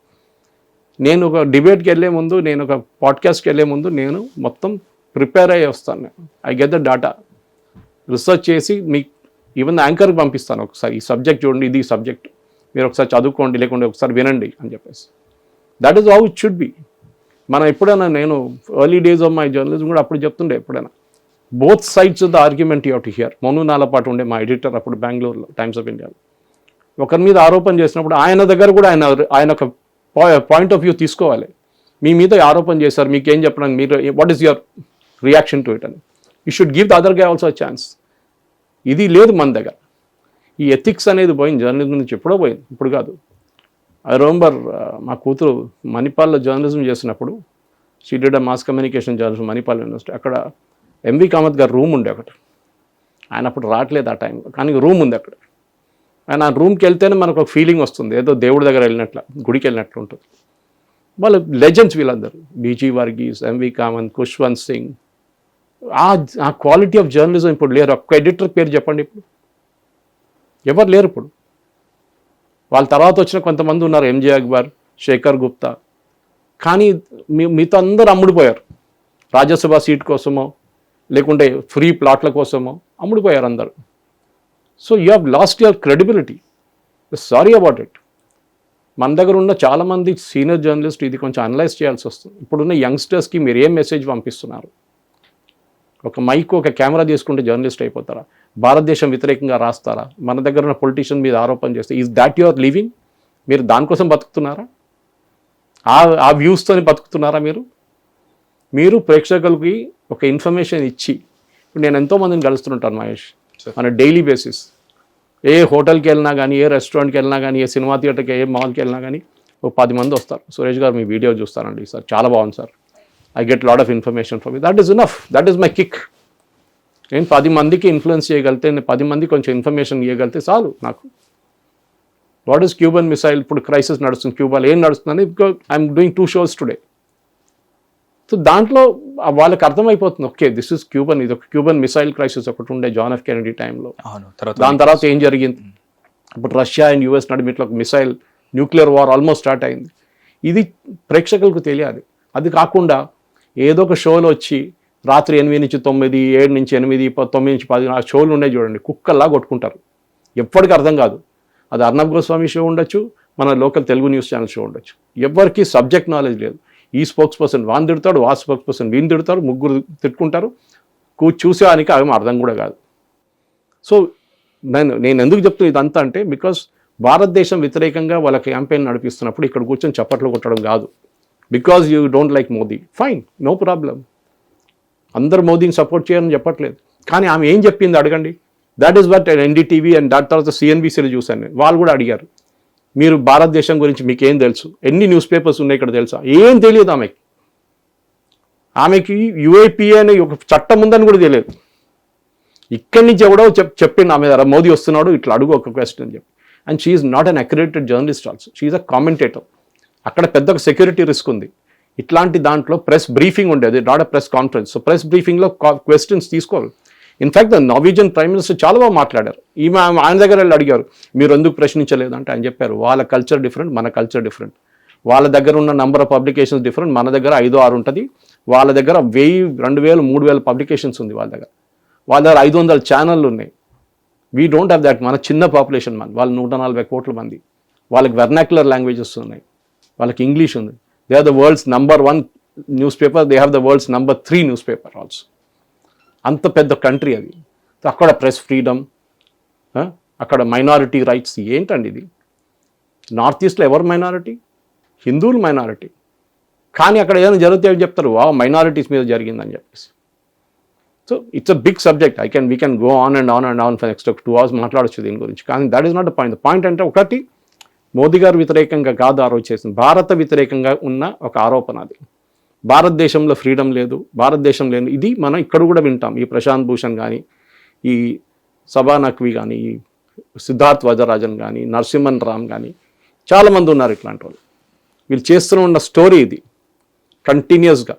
నేను ఒక డిబేట్కి వెళ్ళే ముందు, నేను ఒక పాడ్కాస్ట్కి వెళ్ళే ముందు నేను మొత్తం ప్రిపేర్ అయ్యి వస్తాను. నేను I get the data, research చేసి మీకు ఈవెన్ యాంకర్కి పంపిస్తాను. ఒకసారి ఈ సబ్జెక్ట్ చూడండి, ఇది సబ్జెక్ట్, మీరు ఒకసారి చదువుకోండి, లేకుంటే ఒకసారి వినండి అని చెప్పేసి. That is how it should be. మనం ఎప్పుడైనా, నేను early days of my journalism కూడా అప్పుడు చెప్తుండే, ఎప్పుడైనా both sides of the argument you have to hear. మోను నాలపాటు ఉండే మా ఎడిటర్ అప్పుడు బెంగళూరులో, టైమ్స్ ఆఫ్ ఇండియాలో. ఒకరి మీద ఆరోపణ చేసినప్పుడు ఆయన దగ్గర కూడా ఆయన ఒక పాయింట్ ఆఫ్ వ్యూ తీసుకోవాలి. మీ మీద ఆరోపణ చేశారు, మీకు ఏం చెప్పడానికి, మీరు what is your reaction to it అని. You should give the other guy also chance. ఇది లేదు మన దగ్గర. ఈ ఎథిక్స్ అనేది పోయింది జర్నలిజం నుంచి, ఎప్పుడో పోయింది, ఇప్పుడు కాదు. ఐ రిమెంబర్ మా కూతురు మణిపాల్లో జర్నలిజం చేసినప్పుడు, she did a mass communication journalism Manipal university. అక్కడ ఎంవి కామత్ గారు రూమ్ ఉండే ఒకటి. ఆయన అప్పుడు రావట్లేదు ఆ టైంలో, కానీ రూమ్ ఉంది అక్కడ. ఆయన ఆ రూమ్కి వెళ్తేనే మనకు ఒక ఫీలింగ్ వస్తుంది, ఏదో దేవుడి దగ్గర వెళ్ళినట్లు, గుడికి వెళ్ళినట్లు ఉంటుంది. వాళ్ళు లెజెండ్స్ వీళ్ళందరూ, బీజీ వర్గీస్, ఎంవి కామత్, ఖుష్వంత్ సింగ్. ఆ క్వాలిటీ ఆఫ్ జర్నలిజం ఇప్పుడు లేరు. ఒక్క ఎడిటర్ పేరు చెప్పండి ఇప్పుడు, ఎవరు లేరు ఇప్పుడు. వాళ్ళ తర్వాత వచ్చిన కొంతమంది ఉన్నారు, ఎంజే అక్బర్, శేఖర్ గుప్తా. కానీ మీతో అందరూ అమ్ముడుపోయారు. రాజ్యసభ సీట్ కోసమో, లేకుంటే ఫ్రీ ప్లాట్ల కోసమో అమ్ముడుపోయారు అందరు. So you have lost your credibility. Sorry about it. మన దగ్గర ఉన్న చాలామంది సీనియర్ జర్నలిస్ట్ ఇది కొంచెం అనలైజ్ చేయాల్సి వస్తుంది. ఇప్పుడున్న యంగ్స్టర్స్కి మీరు ఏం మెసేజ్ పంపిస్తున్నారు? ఒక మైక్ ఒక కెమెరా తీసుకుంటే జర్నలిస్ట్ అయిపోతారా? భారతదేశం వ్యతిరేకంగా రాస్తారా? మన దగ్గర ఉన్న పొలిటీషియన్ మీద ఆరోపణ చేస్తే ఈజ్ దాట్ యువర్ లివింగ్? మీరు దానికోసం బతుకుతున్నారా? ఆ వ్యూస్తో బతుకుతున్నారా మీరు ప్రేక్షకులకి ఒక ఇన్ఫర్మేషన్ ఇచ్చి, ఇప్పుడు నేను ఎంతోమందిని కలుస్తుంటాను మహేష్, మన డైలీ బేసిస్. ఏ హోటల్కి వెళ్ళినా కానీ, ఏ రెస్టారెంట్కి వెళ్ళినా కానీ, ఏ సినిమా థియేటర్కి, ఏ మాల్కి వెళ్ళినా కానీ ఒక 10 మంది వస్తారు. సురేష్ గారు మీ వీడియో చూస్తానండి సార్, చాలా బాగుంది sir, I get lot of information from you. That is enough, that is my kick. నేను 10 మందికి ఇన్ఫ్లుయెన్స్ చేయగలిగితే, నేను 10 మంది కొంచెం ఇన్ఫర్మేషన్ ఇవ్వగలిగితే చాలు నాకు. What is Cuban missile? ఇప్పుడు క్రైసిస్ నడుస్తుంది క్యూబాలో, ఏం నడుస్తుందని because I'm doing 2 shows today. So దాంట్లో వాళ్ళకి అర్థమైపోతుంది, ఓకే దిస్ ఇస్ క్యూబన్, ఇది ఒక క్యూబన్ మిసైల్ క్రైసిస్ ఒకటి ఉండే జాన్ ఎఫ్ కెనడీ టైంలో. దాని తర్వాత ఏం జరిగింది? ఇప్పుడు రష్యా అండ్ యుఎస్ నడిమిట్లో ఒక missile nuclear war almost start అయింది. ఇది ప్రేక్షకులకు తెలియాలి. అది కాకుండా ఏదో ఒక షోలో వచ్చి రాత్రి 8 నుంచి 9, 7 నుంచి 8, 9 నుంచి 10 ఆ షోలు ఉన్నాయి చూడండి, కుక్కల్లా కొట్టుకుంటారు. ఎప్పటికీ అర్థం కాదు. అది అర్ణబ్ గోస్వామి షో ఉండొచ్చు, మన local Telugu news channel show ఉండొచ్చు. ఎవరికి సబ్జెక్ట్ నాలెడ్జ్ లేదు. ఈ స్పోక్స్ పర్సన్ వాన్ తిడతాడు, ఆ స్పోక్స్ పర్సన్ వీని తిడతారు, ముగ్గురు తిట్టుకుంటారు. చూసేవానికి అవి అర్థం కూడా కాదు. సో నేను ఎందుకు చెప్తున్నా ఇదంతా అంటే, బికాస్ భారతదేశం వ్యతిరేకంగా వాళ్ళ క్యాంపెయిన్ నడిపిస్తున్నప్పుడు ఇక్కడ కూర్చొని చప్పట్లు కొట్టడం కాదు. Because you don't like Modi, fine, no problem. అందరు మోదీని సపోర్ట్ చేయాలని చెప్పట్లేదు. కానీ ఆమె ఏం చెప్పింది అడగండి. That is what NDTV and దాని తర్వాత సిఎన్బిసిలో చూశాను నేను. వాళ్ళు కూడా అడిగారు, మీరు భారతదేశం గురించి మీకు ఏం తెలుసు? ఎన్ని న్యూస్ పేపర్స్ ఉన్నాయి ఇక్కడ తెలుసా? ఏం తెలియదు ఆమెకి యుఏపిఏ అని ఒక చట్టం ఉందని కూడా తెలియదు. ఇక్కడి నుంచి ఎవడో చెప్పిండు ఆమె ద్వారా, మోదీ వస్తున్నాడు ఇట్లా అడుగు ఒక క్వశ్చన్ అని చెప్పి. And she's not an accredited journalist also, she's a commentator. అక్కడ పెద్ద ఒక సెక్యూరిటీ రిస్క్ ఉంది. ఇట్లాంటి దాంట్లో ప్రెస్ బ్రీఫింగ్ ఉండేది, not a press conference. So press బ్రీఫింగ్లో క్వశ్చన్స్ తీసుకోవాలి. In fact the Norwegian prime minister చాలా బాగా మాట్లాడారు. ఆయన దగ్గర వెళ్ళి అడిగారు, మీరు ఎందుకు ప్రశ్నించలేదు అంటే ఆయన చెప్పారు, వాళ్ళ కల్చర్ డిఫరెంట్, మన కల్చర్ డిఫరెంట్. వాళ్ళ దగ్గర ఉన్న నంబర్ ఆఫ్ పబ్లికేషన్స్ డిఫరెంట్, మన దగ్గర 5-6 ఉంటుంది. వాళ్ళ దగ్గర 1000, 2000, 3000 పబ్లికేషన్స్ ఉంది వాళ్ళ దగ్గర. 500 ఛానళ్ళు ఉన్నాయి. We don't have that. మన చిన్న పాపులేషన్ వాళ్ళు 140 కోట్ల మంది. వాళ్ళకి వెర్నాక్యులర్ లాంగ్వేజెస్ ఉన్నాయి, వాళ్ళకి ఇంగ్లీష్ ఉంది. They are the world's number 1 newspaper, they have the world's number 3 newspaper also. అంత పెద్ద కంట్రీ అది. అక్కడ ప్రెస్ ఫ్రీడమ్, అక్కడ మైనారిటీ రైట్స్ ఏంటండి ఇది? నార్త్ ఈస్ట్లో ఎవరు మైనారిటీ? హిందువులు మైనారిటీ. కానీ అక్కడ ఏదైనా జరిగితే చెప్తారు, మైనారిటీస్ మీద జరిగిందని చెప్పేసి. So it's a big subject. We can go on and on for next 2 hours మాట్లాడచ్చు దీని గురించి. కానీ that is not the point. The point అంటే, ఒకటి మోదీ గారు వ్యతిరేకంగా కాదు ఆరోపణ చేసింది, భారత వ్యతిరేకంగా ఉన్న ఒక ఆరోపణ అది. భారతదేశంలో ఫ్రీడమ్ లేదు, భారతదేశం లేదు. ఇది మనం ఇక్కడ కూడా వింటాం. ఈ ప్రశాంత్ భూషణ్ కానీ, ఈ సభా నఖ్వీ కానీ, ఈ సిద్ధార్థ్ వజరాజన్ కానీ, నరసింహన్ రామ్ కానీ, చాలామంది ఉన్నారు ఇట్లాంటి వాళ్ళు. వీళ్ళు చేస్తూ ఉన్న స్టోరీ ఇది కంటిన్యూస్గా.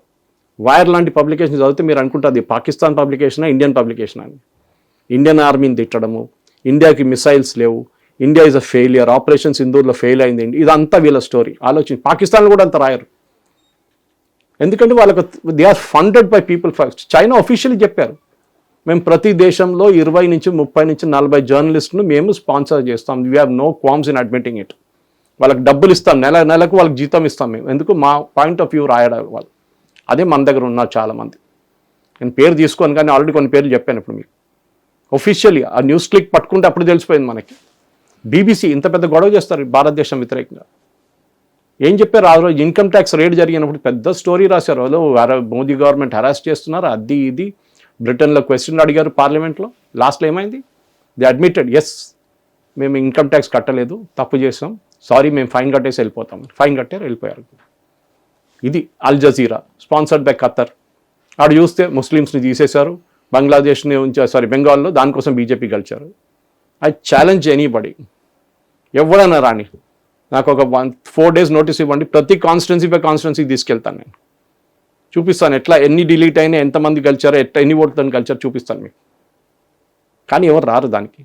వైర్ లాంటి పబ్లికేషన్ చదివితే మీరు అనుకుంటారు పాకిస్తాన్ పబ్లికేషనా, ఇండియన్ పబ్లికేషనా అని. ఇండియన్ ఆర్మీని తిట్టడము, ఇండియాకి మిసైల్స్ లేవు, India is a failure, operation సింధూర్లో ఫెయిల్ అయింది, ఇదంతా వీళ్ళ స్టోరీ. ఆలోచించి పాకిస్తాన్లో కూడా అంత రాయరు. ఎందుకంటే వాళ్ళకు they are funded by people first. చైనా ఒఫీషియల్లీ చెప్పారు, మేము ప్రతి దేశంలో 20 నుంచి 30 నుంచి 40 జర్నలిస్టును మేము స్పాన్సర్ చేస్తాం. We have no qualms in admitting it. వాళ్ళకి డబ్బులు ఇస్తాం, నెలకు వాళ్ళకి జీతం ఇస్తాం మేము. ఎందుకు? మా పాయింట్ ఆఫ్ వ్యూ రాయడం వాళ్ళు. అదే మన దగ్గర ఉన్నారు చాలామంది. నేను పేరు తీసుకోను కానీ ఆల్రెడీ కొన్ని పేర్లు చెప్పాను ఇప్పుడు మీకు. ఒఫీషియల్లీ ఆ న్యూస్ క్లిక్ పట్టుకుంటే అప్పుడు తెలిసిపోయింది మనకి. బీబీసీ ఇంత పెద్ద గొడవ చేస్తారు భారతదేశం వ్యతిరేకంగా. ఏం చెప్పారు ఆ రోజు? ఇన్కమ్ ట్యాక్స్ రేట్ జరిగినప్పుడు పెద్ద స్టోరీ రాశారు వాళ్ళు. మోదీ గవర్నమెంట్ హెరాస్ చేస్తున్నారు, అది ఇది. బ్రిటన్లో క్వశ్చన్లు అడిగారు పార్లమెంట్లో. లాస్ట్లో ఏమైంది? దే అడ్మిటెడ్, ఎస్ మేము ఇన్కమ్ ట్యాక్స్ కట్టలేదు, తప్పు చేసాం, సారీ, మేము ఫైన్ కట్టేసి వెళ్ళిపోతాం. ఫైన్ కట్టారు, వెళ్ళిపోయారు. ఇది Al Jazeera sponsored by Qatar. ఆడు చూస్తే ముస్లిమ్స్ని తీసేశారు, బంగ్లాదేశ్ని ఉంచారు, బెంగాల్లో. దానికోసం బీజేపీ గెలిచారు. ఐ ఛాలెంజ్ ఎనీబడి, ఎవడన్నా రాని, నాకు ఒక 4 days నోటీస్ ఇవ్వండి, ప్రతి కాన్స్టిట్యున్సీ బై కాన్స్టిట్యున్సీకి తీసుకెళ్తాను నేను. చూపిస్తాను ఎట్లా, ఎన్ని డిలీట్ అయినా, ఎంతమంది కలిచారో, ఎన్ని ఓట్లను కలిచారో చూపిస్తాను మీకు. కానీ ఎవరు రారు దానికి.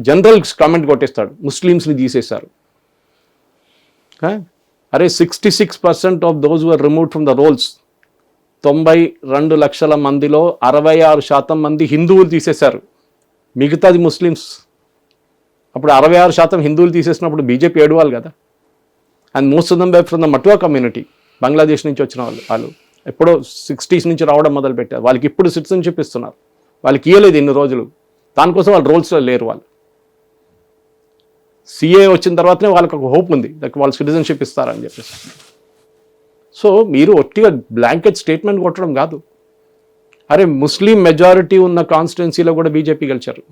జనరల్ కామెంట్ కొట్టేస్తాడు, ముస్లిమ్స్ని తీసేశారు. అరే 66% of those were removed from the rolls. 92 లక్షల మందిలో 66% మంది హిందువులు తీసేశారు, మిగతాది ముస్లిమ్స్. అప్పుడు 66% హిందువులు తీసేసినప్పుడు బీజేపీ ఏడవాలి కదా. And most of them from the Matua community, Bangladesh నుంచి వచ్చిన వాళ్ళు ఎప్పుడో 60s నుంచి రావడం మొదలుపెట్టారు. వాళ్ళకి ఇప్పుడు సిటిజన్షిప్ ఇస్తున్నారు, వాళ్ళకి ఇవ్వలేదు ఇన్ని రోజులు. దానికోసం వాళ్ళు రోల్స్లో లేరు. వాళ్ళు సిఏ వచ్చిన తర్వాతనే వాళ్ళకి ఒక హోప్ ఉంది, వాళ్ళు సిటిజన్షిప్ ఇస్తారని చెప్పేసి. సో మీరు ఒట్టిగా బ్లాంకెట్ స్టేట్మెంట్ కొట్టడం కాదు. అరే ముస్లిం మెజారిటీ ఉన్న కాన్స్టిట్యున్సీలో కూడా బీజేపీ గెలిచారు.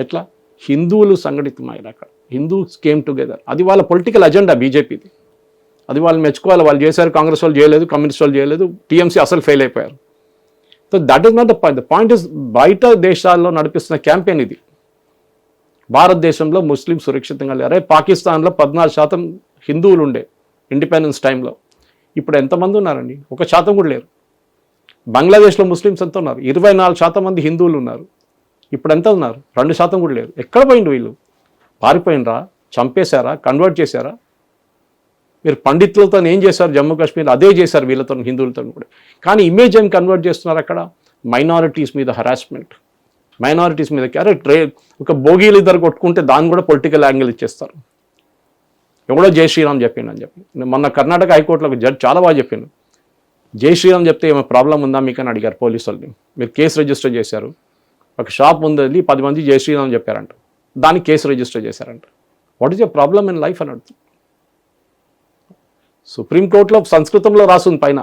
ఎట్లా? హిందువులు సంఘటితమైన అక్కడ, హిందూస్ కేమ్ టుగెదర్. అది వాళ్ళ పొలిటికల్ అజెండా బీజేపీది. అది వాళ్ళు మెచ్చుకోవాలి. వాళ్ళు చేశారు, కాంగ్రెస్ వాళ్ళు చేయలేదు, కమ్యూనిస్ట్ వాళ్ళు చేయలేదు, టీఎంసీ అసలు ఫెయిల్ అయిపోయారు. So that is not the point. The point is బయట దేశాల్లో నడిపిస్తున్న క్యాంపెయిన్ ఇది. భారతదేశంలో ముస్లిం సురక్షితంగా లేరు. అరే పాకిస్తాన్లో 14% హిందువులు ఉండే ఇండిపెండెన్స్ టైంలో, ఇప్పుడు ఎంతమంది ఉన్నారండి? 1% కూడా లేరు. బంగ్లాదేశ్లో ముస్లిమ్స్ ఎంత ఉన్నారు? 24% మంది హిందువులు ఉన్నారు. ఇప్పుడు ఎంత ఉన్నారు? 2% కూడా లేరు. ఎక్కడ పోయిండు వీళ్ళు? పారిపోయినరా? చంపేశారా? కన్వర్ట్ చేశారా? మీరు పండితులతో ఏం చేశారు జమ్మూ కాశ్మీర్? అదే చేశారు వీళ్ళతో, హిందువులతో కూడా. కానీ ఇమేజ్ ఏం కన్వర్ట్ చేస్తున్నారు అక్కడ? మైనారిటీస్ మీద హరాస్మెంట్, మైనారిటీస్ మీద ఒక బోగీలు ఇద్దరు కొట్టుకుంటే దాన్ని కూడా పొలిటికల్ యాంగిల్ ఇచ్చేస్తారు. ఎవడో జై శ్రీరామ్ చెప్పిండు అని చెప్పి. మొన్న కర్ణాటక హైకోర్టులో ఒక జడ్జి చాలా బాగా చెప్పిండు. జై శ్రీరామ్ చెప్తే ఏమైనా ప్రాబ్లం ఉందా మీకు అని అడిగారు పోలీసు వాళ్ళని. మీరు కేసు రిజిస్టర్ చేశారు, ఒక షాప్ ఉంది, 10 మంది జై శ్రీరామ్ చెప్పారంట, దానికి కేసు రిజిస్టర్ చేశారంట. What is your problem in life అని అడుగుతుంది. సుప్రీంకోర్టులో సంస్కృతంలో రాసుంది పైన.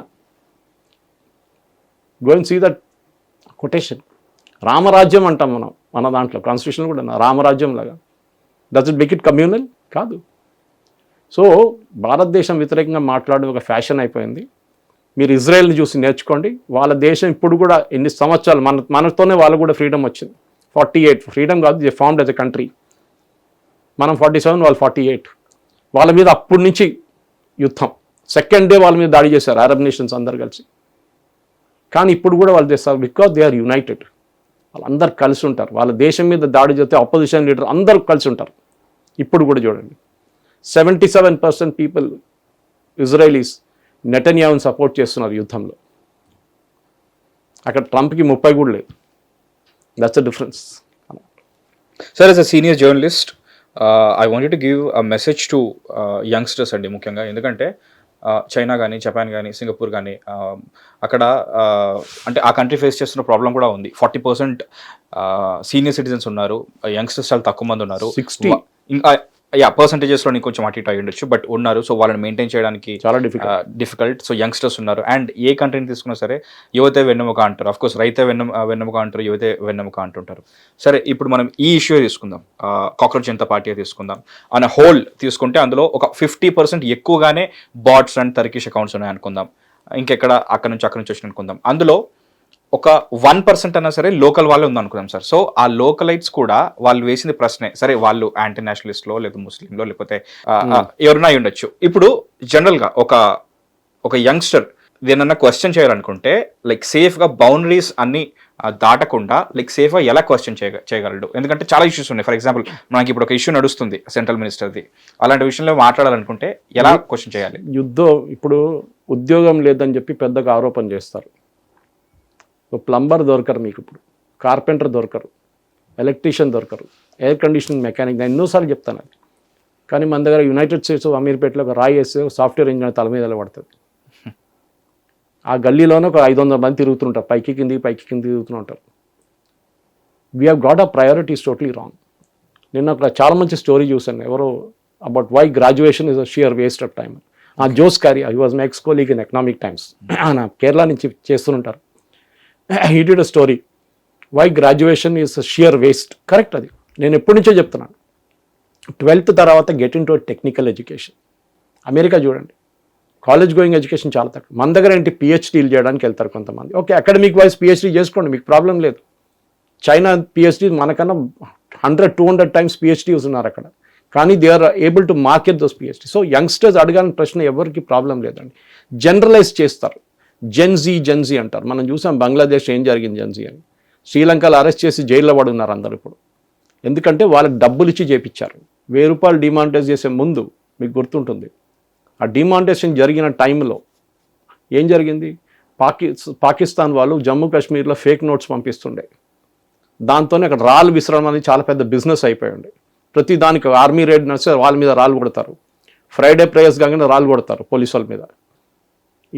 Go and see that quotation. రామరాజ్యం అంటాం మనం, మన దాంట్లో కాన్స్టిట్యూషన్ కూడా రామరాజ్యం లాగా. Does it make it communal? కాదు. సో భారతదేశం వ్యతిరేకంగా మాట్లాడడం ఒక ఫ్యాషన్ అయిపోయింది. మీరు ఇజ్రాయెల్ని చూసి నేర్చుకోండి. వాళ్ళ దేశం ఇప్పుడు కూడా ఎన్ని సంవత్సరాలు మనతోనే వాళ్ళు కూడా ఫ్రీడమ్ వచ్చింది. 48 ఫ్రీడమ్ కాదు, they formed as a country. మనం 47, వాళ్ళు 48. వాళ్ళ మీద అప్పటి నుంచి యుద్ధం. సెకండ్ డే వాళ్ళ మీద దాడి చేశారు అరబ్ నేషన్స్ అందరు కలిసి. కానీ ఇప్పుడు కూడా వాళ్ళు చేస్తారు బికాజ్ దే ఆర్ యునైటెడ్. వాళ్ళందరూ కలిసి ఉంటారు. వాళ్ళ దేశం మీద దాడి చేస్తే అపోజిషన్ లీడర్ అందరూ కలిసి ఉంటారు. ఇప్పుడు కూడా చూడండి, 77% పీపుల్ ఇజ్రాయలీస్ నెటన్యాహుని సపోర్ట్ చేస్తున్నారు యుద్ధంలో. అక్కడ ట్రంప్కి 30 కూడా లేదు. That's the difference. Sir, as a senior journalist, I want to give a message to youngsters అండి ముఖ్యంగా. ఎందుకంటే చైనా కానీ, జపాన్ కానీ, సింగపూర్ కానీ, అక్కడ అంటే ఆ కంట్రీ ఫేస్ చేస్తున్న ప్రాబ్లం కూడా ఉంది. 40% సీనియర్ సిటిజన్స్ ఉన్నారు, యంగ్స్టర్స్ చాలా తక్కువ మంది ఉన్నారు. 60 పర్సంటేజెస్లో నీకు కొంచెం అటు ఇటు అయి ఉండొచ్చు, బట్ ఉన్నారు. సో వాళ్ళని మెయింటైన్ చేయడానికి చాలా డిఫికల్ట్. సో యంగ్స్టర్స్ ఉన్నారు. అండ్ ఏ కంట్రీని తీసుకున్నా సరే యువతే వెన్నెముక అంటారు. అఫ్కోర్స్ రైతే వెన్నెముక అంటారు, యువతే వెన్నెముక అంటుంటారు. సరే, ఇప్పుడు మనం ఈ ఇష్యూ తీసుకుందాం, కాక్రోచ్ జనతా పార్టీ తీసుకుందాం. అన్ హోల్ తీసుకుంటే అందులో ఒక 50% ఎక్కువగానే బాట్స్ అండ్ టర్కిష్ అకౌంట్స్ ఉన్నాయి అనుకుందాం. ఇంకెక్కడ అక్కడ నుంచి వచ్చిన అనుకుందాం. అందులో ఒక 1% అన్నా సరే లోకల్ వాళ్ళే ఉందనుకుందాం సార్. సో ఆ లోకలైట్స్ కూడా వాళ్ళు వేసింది ప్రశ్నే. సరే, వాళ్ళు యాంటీ నేషనలిస్ట్లో లేదా ముస్లింలో లేకపోతే ఎవరైనా అయి ఉండొచ్చు. ఇప్పుడు జనరల్గా ఒక యంగ్స్టర్ దేనన్నా క్వశ్చన్ చేయాలనుకుంటే లైక్ సేఫ్గా బౌండరీస్ అన్ని దాటకుండా లైక్ సేఫ్గా ఎలా క్వశ్చన్ చేయగలడు? ఎందుకంటే చాలా ఇష్యూస్ ఉన్నాయి. ఫర్ ఎగ్జాంపుల్, మనకి ఇప్పుడు ఒక ఇష్యూ నడుస్తుంది సెంట్రల్ మినిస్టర్ది. అలాంటి విషయంలో మాట్లాడాలనుకుంటే ఎలా క్వశ్చన్ చేయాలి? ఇప్పుడు ఉద్యోగం లేదని చెప్పి పెద్దగా ఆరోపణ చేస్తారు. ప్లంబర్ దొరకరు మీకు, ఇప్పుడు కార్పెంటర్ దొరకరు, ఎలక్ట్రీషియన్ దొరకరు, ఎయిర్ కండిషనింగ్ మెకానిక్. నేను ఎన్నోసార్లు చెప్తాను అది. కానీ మన దగ్గర యునైటెడ్ స్టేట్స్ అమీర్పేటలో ఒక రాయి వేస్తే సాఫ్ట్వేర్ ఇంజనీర్ తల మీద నిలబడుతుంది. ఆ గల్లీలోనే ఒక 500 మంది తిరుగుతుంటారు, పైకి కింది తిరుగుతూ ఉంటారు. We have got a priorities totally wrong. నిన్న ఒక చాలా మంచి స్టోరీ చూశాను, ఎవరో about why graduation is a sheer waste of time. Jose Kariya, he was my ex colleague in Economic Times. ఆయన కేరళ నుంచి చేస్తుంటారు. he did a story why graduation is a sheer waste. Correct, అది నేను ఎప్పటి నుంచో చెప్తున్నాను. 12th తర్వాత get in to technical education. America చూడండి, కాలేజ్ గోయింగ్ ఎడ్యుకేషన్ చాలా తక్కువ. మన దగ్గర ఏంటి, పిహెచ్డీలు చేయడానికి వెళ్తారు కొంతమంది. ఓకే, అకాడమిక్ వైజ్ పిహెచ్డీ చేసుకోండి, మీకు ప్రాబ్లం లేదు. చైనా పిహెచ్డీ మనకన్నా 100-200 టైమ్స్ పిహెచ్డీస్ ఉన్నారు అక్కడ. కానీ they are able to market those PhD. So youngsters అడగాలని ప్రశ్న ఎవరికి ప్రాబ్లం లేదండి. జనరలైజ్ చేస్తారు. జెన్జీ అంటారు. మనం చూసాం బంగ్లాదేశ్ ఏం జరిగింది జెన్జీ అని. శ్రీలంకలో అరెస్ట్ చేసి జైల్లో పడున్నారు అందరు ఇప్పుడు. ఎందుకంటే వాళ్ళకి డబ్బులు ఇచ్చి చేపించారు. ₹1000 డిమానిటైజ్ చేసే ముందు మీకు గుర్తుంటుంది, ఆ డిమానిటైజేషన్ జరిగిన టైంలో ఏం జరిగింది, పాకిస్తాన్ వాళ్ళు జమ్మూ కాశ్మీర్లో ఫేక్ నోట్స్ పంపిస్తుండే. దాంతోనే అక్కడ రాళ్ళు విసరడం అనేది చాలా పెద్ద బిజినెస్ అయిపోయి ఉండే. ప్రతి దానికి ఆర్మీ రేడ్ నడిస్తే వాళ్ళ మీద రాళ్ళు కొడతారు, ఫ్రైడే ప్రేయర్స్ కాగానే రాళ్ళు కొడతారు పోలీసు వాళ్ళ మీద.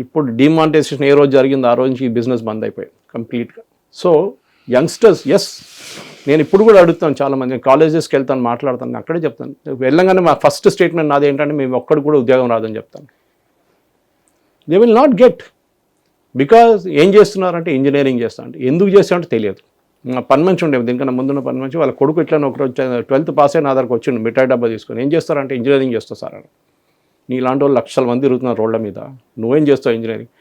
ఇప్పుడు డిమానిటైజేషన్ ఏ రోజు జరిగిందో ఆ రోజు నుంచి ఈ బిజినెస్ బంద్ అయిపోయింది కంప్లీట్గా. సో యంగ్స్టర్స్, ఎస్, నేను ఇప్పుడు కూడా అడుగుతాను చాలామంది, కాలేజెస్కి వెళ్తాను, మాట్లాడతాను, అక్కడే చెప్తాను, వెళ్ళంగానే మా ఫస్ట్ స్టేట్మెంట్ నాది ఏంటంటే మేము ఒక్కడికి కూడా ఉద్యోగం రాదని చెప్తాను. They will not get, because ఏం చేస్తున్నారంటే ఇంజనీరింగ్ చేస్తారంటే, ఎందుకు చేస్తారంటే తెలియదు. మా పని మంచి ఉండేది, దీనికన్నా ముందున్న పని మంచి, వాళ్ళ కొడుకు ఇట్లా ఒకరోజు 12th పాస్ అయిన ఆధార్కి వచ్చిండు మిఠాయి డబ్బా తీసుకొని, ఏం చేస్తారంటే ఇంజనీరింగ్ చేస్తా సార్ అని. నీ ఇలాంటి వాళ్ళు లక్షల మంది తిరుగుతున్నారు రోడ్ల మీద, నువ్వేం చేస్తావు ఇంజనీరింగ్?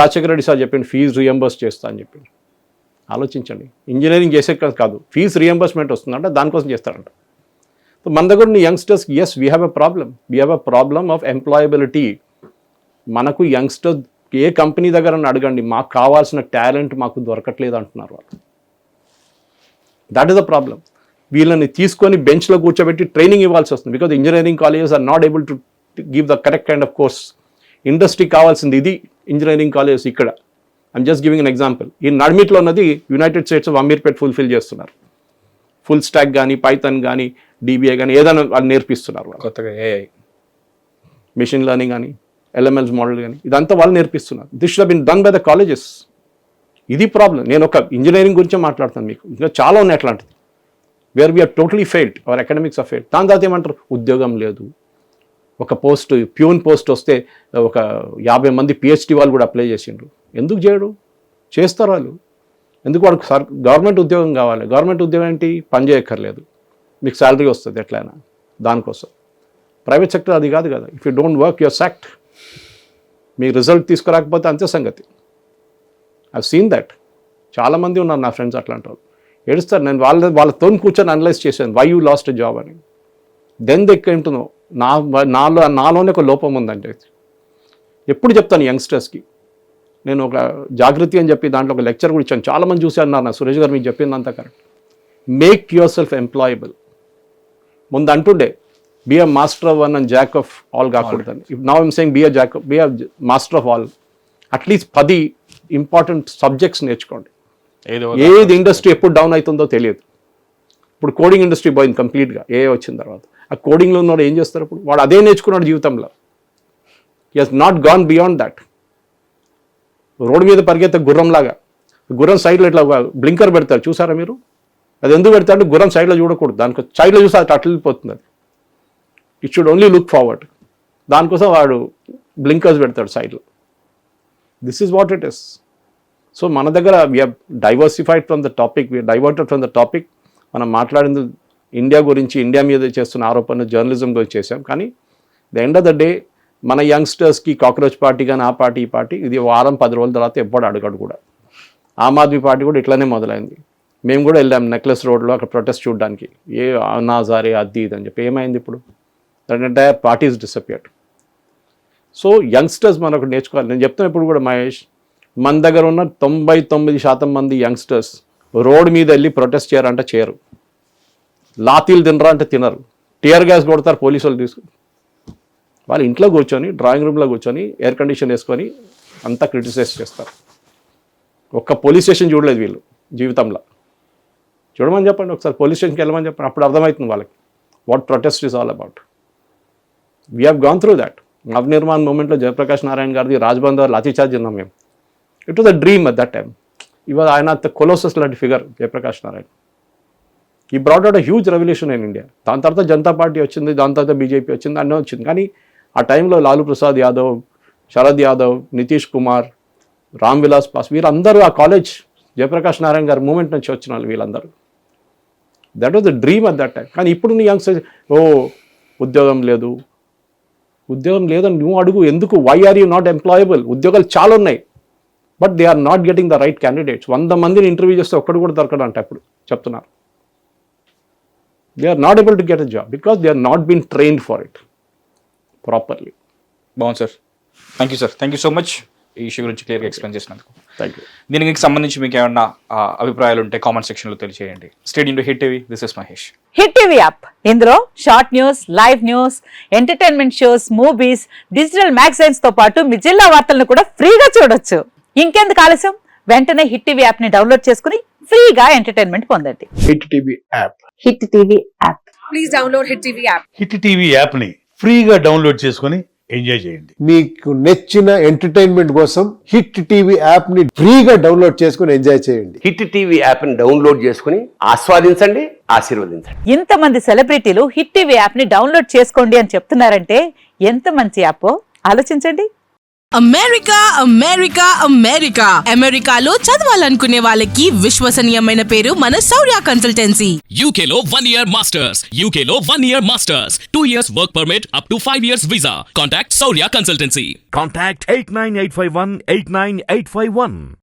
రాజశేఖర రెడ్డి సార్ చెప్పిండు ఫీజు రియంబర్స్ చేస్తా అని చెప్పిండు. ఆలోచించండి, ఇంజనీరింగ్ చేసే కాదు, ఫీజు రియంబర్స్మెంట్ వస్తుందంటే దానికోసం చేస్తారంట. సో మన దగ్గర ఉన్న youngsters, yes, we have a problem of employability. మనకు యంగ్స్టర్స్ ఏ కంపెనీ దగ్గర అడగండి, మాకు కావాల్సిన టాలెంట్ మాకు దొరకట్లేదు అంటున్నారు వాళ్ళు. That is the problem. వీళ్ళని తీసుకొని బెంచ్లో కూర్చోబెట్టి ట్రైనింగ్ ఇవ్వాల్సి వస్తుంది, because engineering colleges are not able to give the correct kind of course. Industry కావాల్సింది ఇది ఇంజనీరింగ్ కాలేజెస్. ఇక్కడ I'm just giving an example. ఈ నడిమిట్లో ఉన్నది United States of Ameerpet fulfil చేస్తున్నారు. ఫుల్ స్టాక్ కానీ, పైథాన్ కానీ, DBA కానీ ఏదైనా వాళ్ళు నేర్పిస్తున్నారు. కొత్తగా AI, మిషన్ లెర్నింగ్ కానీ, LMS మోడల్ కానీ, ఇదంతా వాళ్ళు నేర్పిస్తున్నారు. This should have been done by the colleges. ఇది ప్రాబ్లం. నేను ఒక ఇంజనీరింగ్ గురించే మాట్లాడుతాను, మీకు ఇంకా చాలా ఉన్నాయి అట్లాంటిది, where we're totally failed, our academics are failed. దాని తర్వాత ఏమంటారు, ఉద్యోగం లేదు. ఒక పోస్ట్, ప్యూన్ పోస్ట్ వస్తే ఒక 50 మంది PhD వాళ్ళు కూడా అప్లై చేసిండ్రు. ఎందుకు చేయడు? చేస్తారు వాళ్ళు. ఎందుకు? వాడికి గవర్నమెంట్ ఉద్యోగం కావాలి. గవర్నమెంట్ ఉద్యోగం ఏంటి? పని చేయక్కర్లేదు, మీకు శాలరీ వస్తుంది ఎట్లయినా, దానికోసం. ప్రైవేట్ సెక్టర్ అది కాదు కదా. If you don't work you're sacked. మీ రిజల్ట్ తీసుకురాకపోతే అంతే సంగతి. I've seen that. చాలామంది ఉన్నారు నా ఫ్రెండ్స్ అట్లాంటి వాళ్ళు, ఏడుస్తారు. నేను వాళ్ళతో కూర్చొని అనలైజ్ చేశాను, why you lost a job అని. Then they came to know నాలోనే ఒక లోపం ఉందంటే. ఎప్పుడు చెప్తాను యంగ్స్టర్స్కి, నేను ఒక జాగృతి అని చెప్పి దాంట్లో ఒక లెక్చర్ కూడా ఇచ్చాను, చాలామంది చూసి అన్నారు నా, సురేష్ గారు మీకు చెప్పిందంతా correct. Make yourself employable. ముందు అంటుండే be a master of one and jack of all కాకూడదని. Now I'm saying be a master of all. At least 10 important subjects నేర్చుకోండి. ఏది ఇండస్ట్రీ ఎప్పుడు డౌన్ అవుతుందో తెలియదు. ఇప్పుడు కోడింగ్ ఇండస్ట్రీ పోయింది కంప్లీట్గా AI వచ్చిన తర్వాత. ఆ కోడింగ్లో ఉన్నవాడు ఏం చేస్తారు? ఇప్పుడు వాడు అదే నేర్చుకున్నాడు జీవితంలో. He has not gone beyond that. Road మీద పరిగెత్తే గుర్రంలాగా, గుర్రం సైడ్లో ఇట్లా బ్లింకర్ పెడతారు, చూసారా మీరు? అది ఎందుకు పెడతారంటే గుర్రం సైడ్లో చూడకూడదు, దానికి సైడ్లో చూస్తే అది అట్లా వెళ్ళిపోతుంది. అది it should only look forward. దానికోసం వాడు బ్లింకర్స్ పెడతాడు సైడ్లో. This is what it is. So మన దగ్గర we're diversified from the topic, we're diverted from the topic. మనం మాట్లాడింది ఇండియా గురించి, ఇండియా మీద చేస్తున్న ఆరోపణలు జర్నలిజం గురించి చేసాం. కానీ the end of the day మన యంగ్స్టర్స్కి కాక్రోచ్ పార్టీ కానీ, ఆ పార్టీ ఈ పార్టీ, ఇది వారం 10 రోజుల తర్వాత ఎప్పుడు అడగడు కూడా. ఆమ్ ఆద్మీ పార్టీ కూడా ఇట్లానే మొదలైంది. మేము కూడా వెళ్ళాం నెక్లెస్ రోడ్లో అక్కడ ప్రొటెస్ట్ చూడడానికి, ఏ నాజారే అది ఇది అని చెప్పి. ఏమైంది ఇప్పుడు? That entire party is disappeared. So youngsters మనకు నేర్చుకోవాలి. నేను చెప్తాను ఇప్పుడు కూడా మహేష్, మన దగ్గర ఉన్న 99% మంది యంగ్స్టర్స్ రోడ్ మీద వెళ్ళి ప్రొటెస్ట్ చేయాలంటే చేయరు. లాతీలు తినరా అంటే తినరు. టియర్ గ్యాస్ కొడతారు పోలీసు వాళ్ళు తీసుకుని. వాళ్ళు ఇంట్లో కూర్చొని, డ్రాయింగ్ రూమ్లో కూర్చొని, ఎయిర్ కండిషన్ వేసుకొని అంతా క్రిటిసైజ్ చేస్తారు. ఒక్క పోలీస్ స్టేషన్ చూడలేదు వీళ్ళు జీవితంలో. చూడమని చెప్పండి ఒకసారి, పోలీస్ స్టేషన్కి వెళ్ళమని చెప్పండి, అప్పుడు అర్థమవుతుంది వాళ్ళకి what protest is all about. We have gone through that. Navnirman మూమెంట్లో జయప్రకాష్ నారాయణ గారిది రాజ్బందర్ లాఠీచార్జ్ ఉన్నాం మేము. It was a dream at that time. ఇవాళ ఆయన అంత కొలోసస్ లాంటి ఫిగర్ జయప్రకాష్ నారాయణ. ఈ brought out a huge revolution in India. దాని తర్వాత జనతా పార్టీ వచ్చింది, దాని తర్వాత BJP వచ్చింది, అన్నీ వచ్చింది. కానీ ఆ టైంలో లాలూ ప్రసాద్ యాదవ్, శరద్ యాదవ్, నితీష్ కుమార్, రామ్ విలాస్ పాస్, వీరందరూ ఆ కాలేజ్ జయప్రకాష్ నారాయణ గారి మూమెంట్ నుంచి వచ్చిన వాళ్ళు వీళ్ళందరూ. That was the dream at that time. కానీ ఇప్పుడు నీ యంగ్స్టర్స్, ఉద్యోగం లేదు, ఉద్యోగం లేదని నువ్వు అడుగు. ఎందుకు? Why are you not employable? ఉద్యోగాలు చాలా ఉన్నాయి, but they are not getting the right candidates. 100 మందిని ఇంటర్వ్యూ చేస్తే ఒక్కడు కూడా దొరకడంట ఇప్పుడు చెప్తున్నారు. They are not able to get a job because they are not been trained for it properly. బాగుంది sir, thank you sir, thank you so much ఈ issue గురించి క్లియర్గా ఎక్స్ప్లెయిన్ చేసినందుకు. థ్యాంక్ యూ. దీనికి సంబంధించి మీకు ఏమన్నా అభిప్రాయాలు ఉంటే కామెంట్ సెక్షన్లో తెలియజేయండి. Stay tuned to Hit TV, this is Mahesh. Hit TV app, ఇందులో short news, live news, entertainment shows, movies, digital magazines తో పాటు మీ జిల్లా వార్తలను కూడా ఫ్రీగా చూడొచ్చు. ఇంకెందుకు ఆలస్యం? వెంటనే హిట్ టీవీ యాప్ ని డౌన్లోడ్ చేసుకుని ఫ్రీగా ఎంటర్టైన్మెంట్ పొందండి. Hit TV app. Hit TV app. please download Hit TV app. Hit TV యాప్ని ఫ్రీగా డౌన్లోడ్ చేసుకొని ఎంజాయ్ చేయండి. మీకు నచ్చిన ఎంటర్టైన్మెంట్ కోసం హిట్ టీవీ యాప్ ని ఫ్రీగా డౌన్లోడ్ చేసుకుని ఎంజాయ్ చేయండి. హిట్ టీవీ యాప్ని డౌన్లోడ్ చేసుకుని ఆస్వాదించండి, ఆశీర్వదించండి. ఇంతమంది సెలబ్రిటీలు హిట్ టీవీ యాప్ ని డౌన్లోడ్ చేసుకోండి అని చెప్తున్నారంటే ఎంత మంచి యాప్ ఆలోచించండి. అమెరికా అమెరికా అమెరికా అమెరికాలో చదవాలనుకునే వాళ్ళకి విశ్వసనీయమైన పేరు మన శౌర్య consultancy. UK Law 1 Year Masters. UK Law 1 Year Masters. 2 years work permit up to 5 years visa. Contact Saurya Consultancy. Contact 89851 89851.